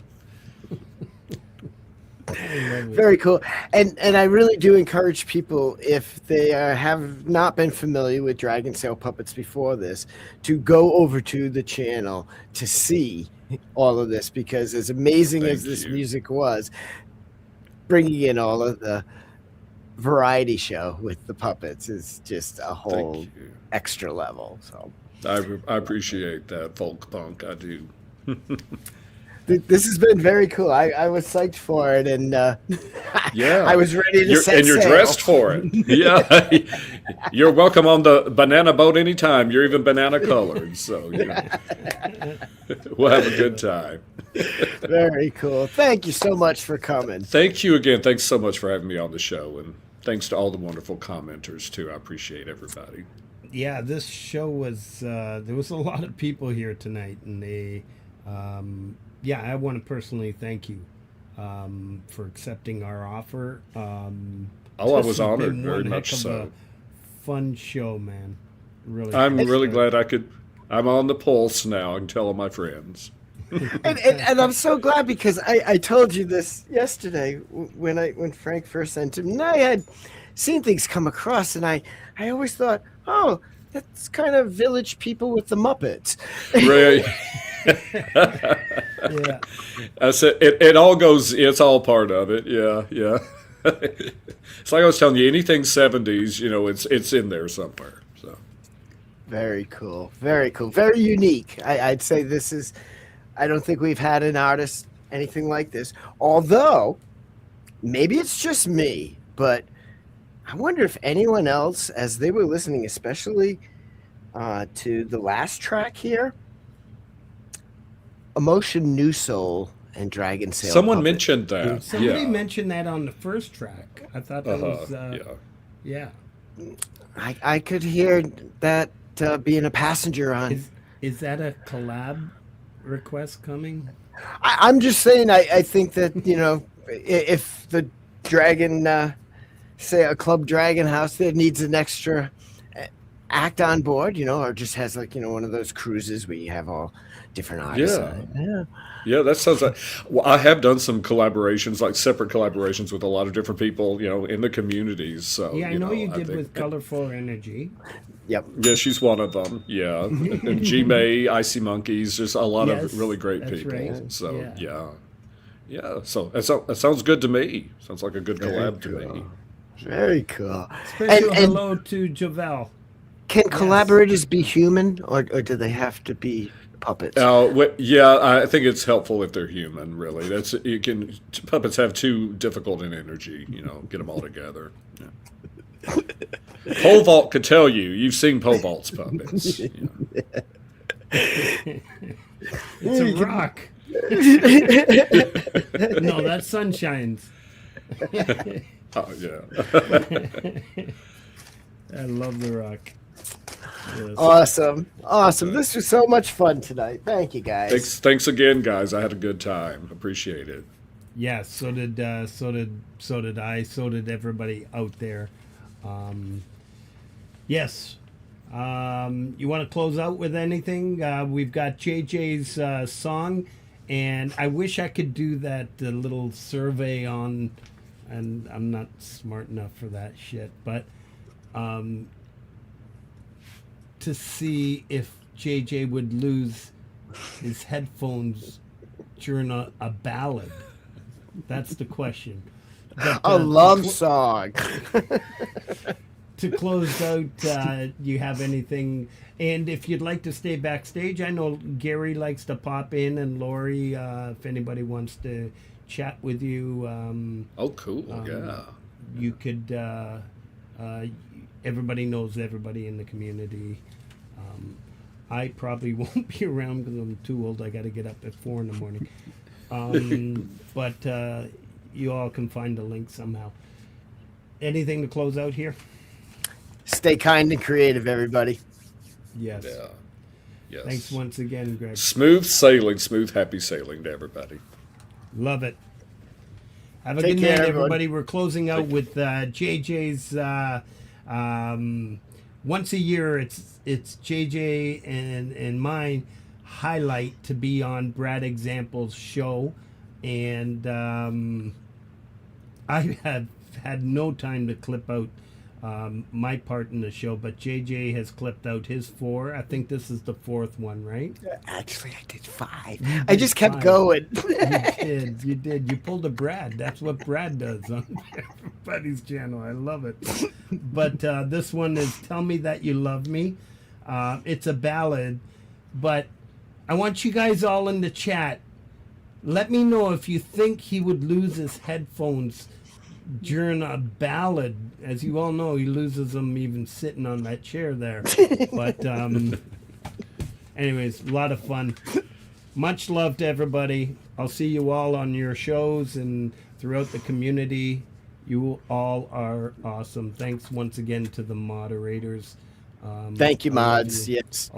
Very cool. And I really do encourage people, if they have not been familiar with Dragonsail Puppets before this, to go over to the channel to see all of this, because as amazing as this music was, bringing in all of the variety show with the puppets is just a whole extra level. So I appreciate that, folk punk. I do. this has been very cool. I was psyched for it, and Yeah, I was ready to set and you're sail. dressed for it. Yeah, you're welcome on the banana boat anytime. You're even banana colored, so you know. We'll have a good time. Very cool. Thank you so much for coming. Thank you again. Thanks so much for having me on the show, and thanks to all the wonderful commenters too. I appreciate everybody. Yeah, this show was there was a lot of people here tonight, and they yeah, I want to personally thank you for accepting our offer. I was this has honored, been very one much heck of so. a fun show, man. Really, I'm fun really show. glad I'm on the pulse now. I can tell all my friends. And I'm so glad, because I told you this yesterday when Frank first sent him, and I had seen things come across, and I always thought, oh, that's kind of Village People with the Muppets. Right. Yeah. I said it all goes. It's all part of it. Yeah. It's like I was telling you, anything 70s, you know, it's in there somewhere. So Very cool. Very cool. Very unique. I'd say this is, I don't think we've had an artist anything like this. Although, maybe it's just me, but I wonder if anyone else, as they were listening, especially to the last track here, Emotion New Soul and Dragonsail. someone Puppet. mentioned that. Somebody Yeah. mentioned that on the first track. I thought that was Yeah. yeah. I could hear that being a passenger on. Is that a collab request coming? I'm just saying, I think that, you know, if the Dragon, say a Club Dragon House there needs an extra act on board, you know, or just has like, you know, one of those cruises where you have all different artists. Yeah. Yeah, that sounds like. Well, I have done some collaborations, like separate collaborations with a lot of different people, you know, in the communities. So Yeah, I know you did think- with Colorful Energy. Yep. Yeah, she's one of them. Yeah, and Gmay, Icy Monkeys, just a lot Yes, of really great that's people. right. So Yeah. Yeah, so that sounds good to me. Sounds like a good collab to me. Very cool. Special hello to Javel. Can collaborators be human, or do they have to be puppets? Yeah, I think it's helpful if they're human. Really, puppets have too difficult an energy. Get them all together. Yeah. Pole Vault could tell you. You've seen Pole Vault's puppets. It's a rock. No, that's Sunshine's. Oh yeah. I love the rock. Yes. Awesome. This was so much fun tonight. Thank you, guys. Thanks again, guys. I had a good time. Appreciate it. Yeah, so did I. So did everybody out there. Yes. You want to close out with anything? We've got JJ's song, and I wish I could do that little survey on, and I'm not smart enough for that shit, but to see if JJ would lose his headphones during a ballad. That's the question. But, a love song. To close out, you have anything? And if you'd like to stay backstage, I know Gary likes to pop in, and Laurie, if anybody wants to chat with you. Oh, cool. Yeah. You could. Everybody knows everybody in the community. I probably won't be around because I'm too old. I got to get up at 4 a.m. But you all can find the link somehow. Anything to close out here? Stay kind and creative, everybody. Yes. Yeah. Yes. Thanks once again, Greg. Smooth sailing, happy sailing to everybody. Love it. Have a Take good care, night, everyone. everybody. We're closing out with JJ's. Once a year, it's JJ and mine highlight to be on Brad Example's show, and I have had no time to clip out my part in the show, but JJ has clipped out his 4. I think this is the 4th one, right? Actually, I did 5. I just kept going. You did. You pulled a Brad. That's what Brad does on everybody's channel. I love it. But this one is Tell Me That You Love Me. It's a ballad, but I want you guys all in the chat. Let me know if you think he would lose his headphones during a ballad. As you all know, he loses them even sitting on that chair there. But anyways, a lot of fun. Much love to everybody. I'll see you all on your shows and throughout the community. You all are awesome. Thanks once again to the moderators. Thank you, I love mods. you. Yes.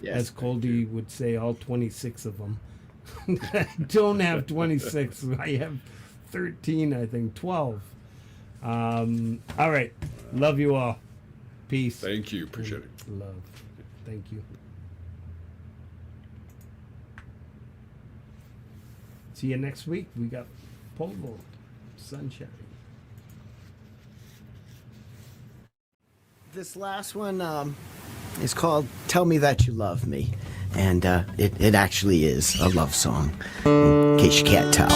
As Coldy would say, all 26 of them. I don't have 26. I have 13, I think. 12. All right. Love you all. Peace. Thank you. Appreciate it. Love. Thank you. See you next week. We got Polvo, Sunshine. This last one is called Tell Me That You Love Me. And it actually is a love song, in case you can't tell.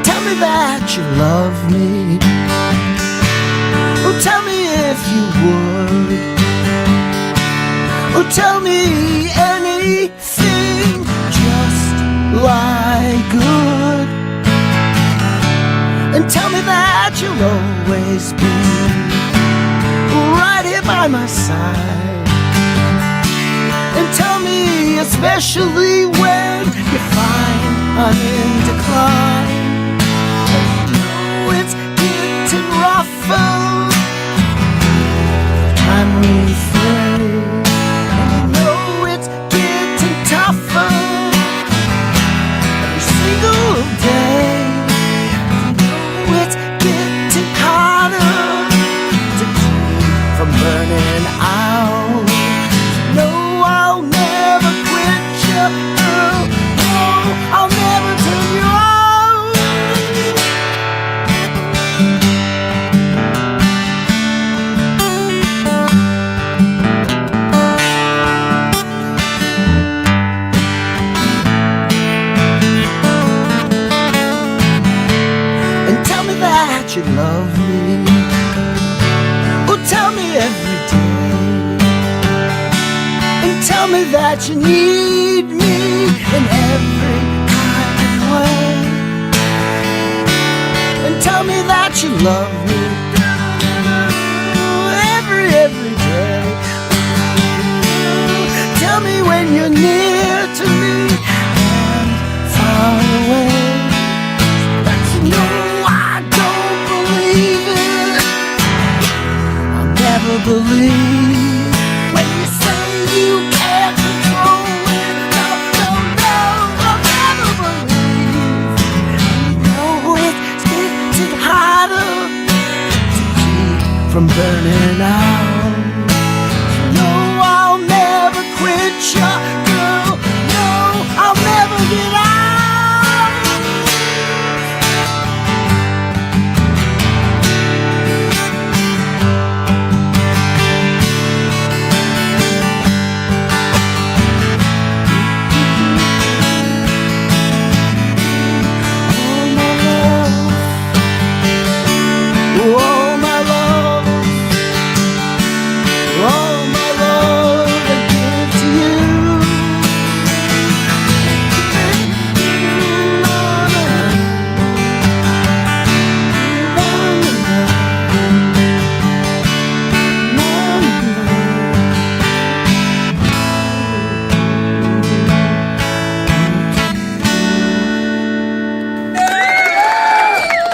Tell me that you love me. Oh, tell me if you would. Oh, tell me anything just like good. And tell me that you'll always be right here by my side. And tell me especially when you find I'm in decline. It's getting rougher. Time moves through. And you know it's getting tougher. Every single day. You know it's getting harder to keep from burning out. No, I'll never quit you. No, I'll never do. that you love me. Oh, tell me every day. And tell me that you need me in every kind of way. And tell me that you love me every day. Tell me when you're near to me and far away. No, I don't believe it. I'll never believe when you say you can't control it. No, no, no, I'll never believe. No, it's getting harder to keep from burning out. No, I'll never quit you, girl. No, I'll never get out. Oh, my love, oh, my love, I give to you.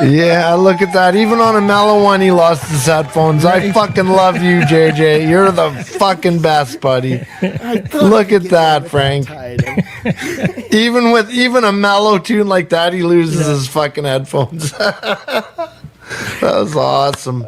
Yeah, look at that. Even on a mellow one, he lost his headphones. I fucking love you, JJ. You're the fucking best, buddy. Look at that, Frank. Even a mellow tune like that, he loses his fucking headphones. That was awesome.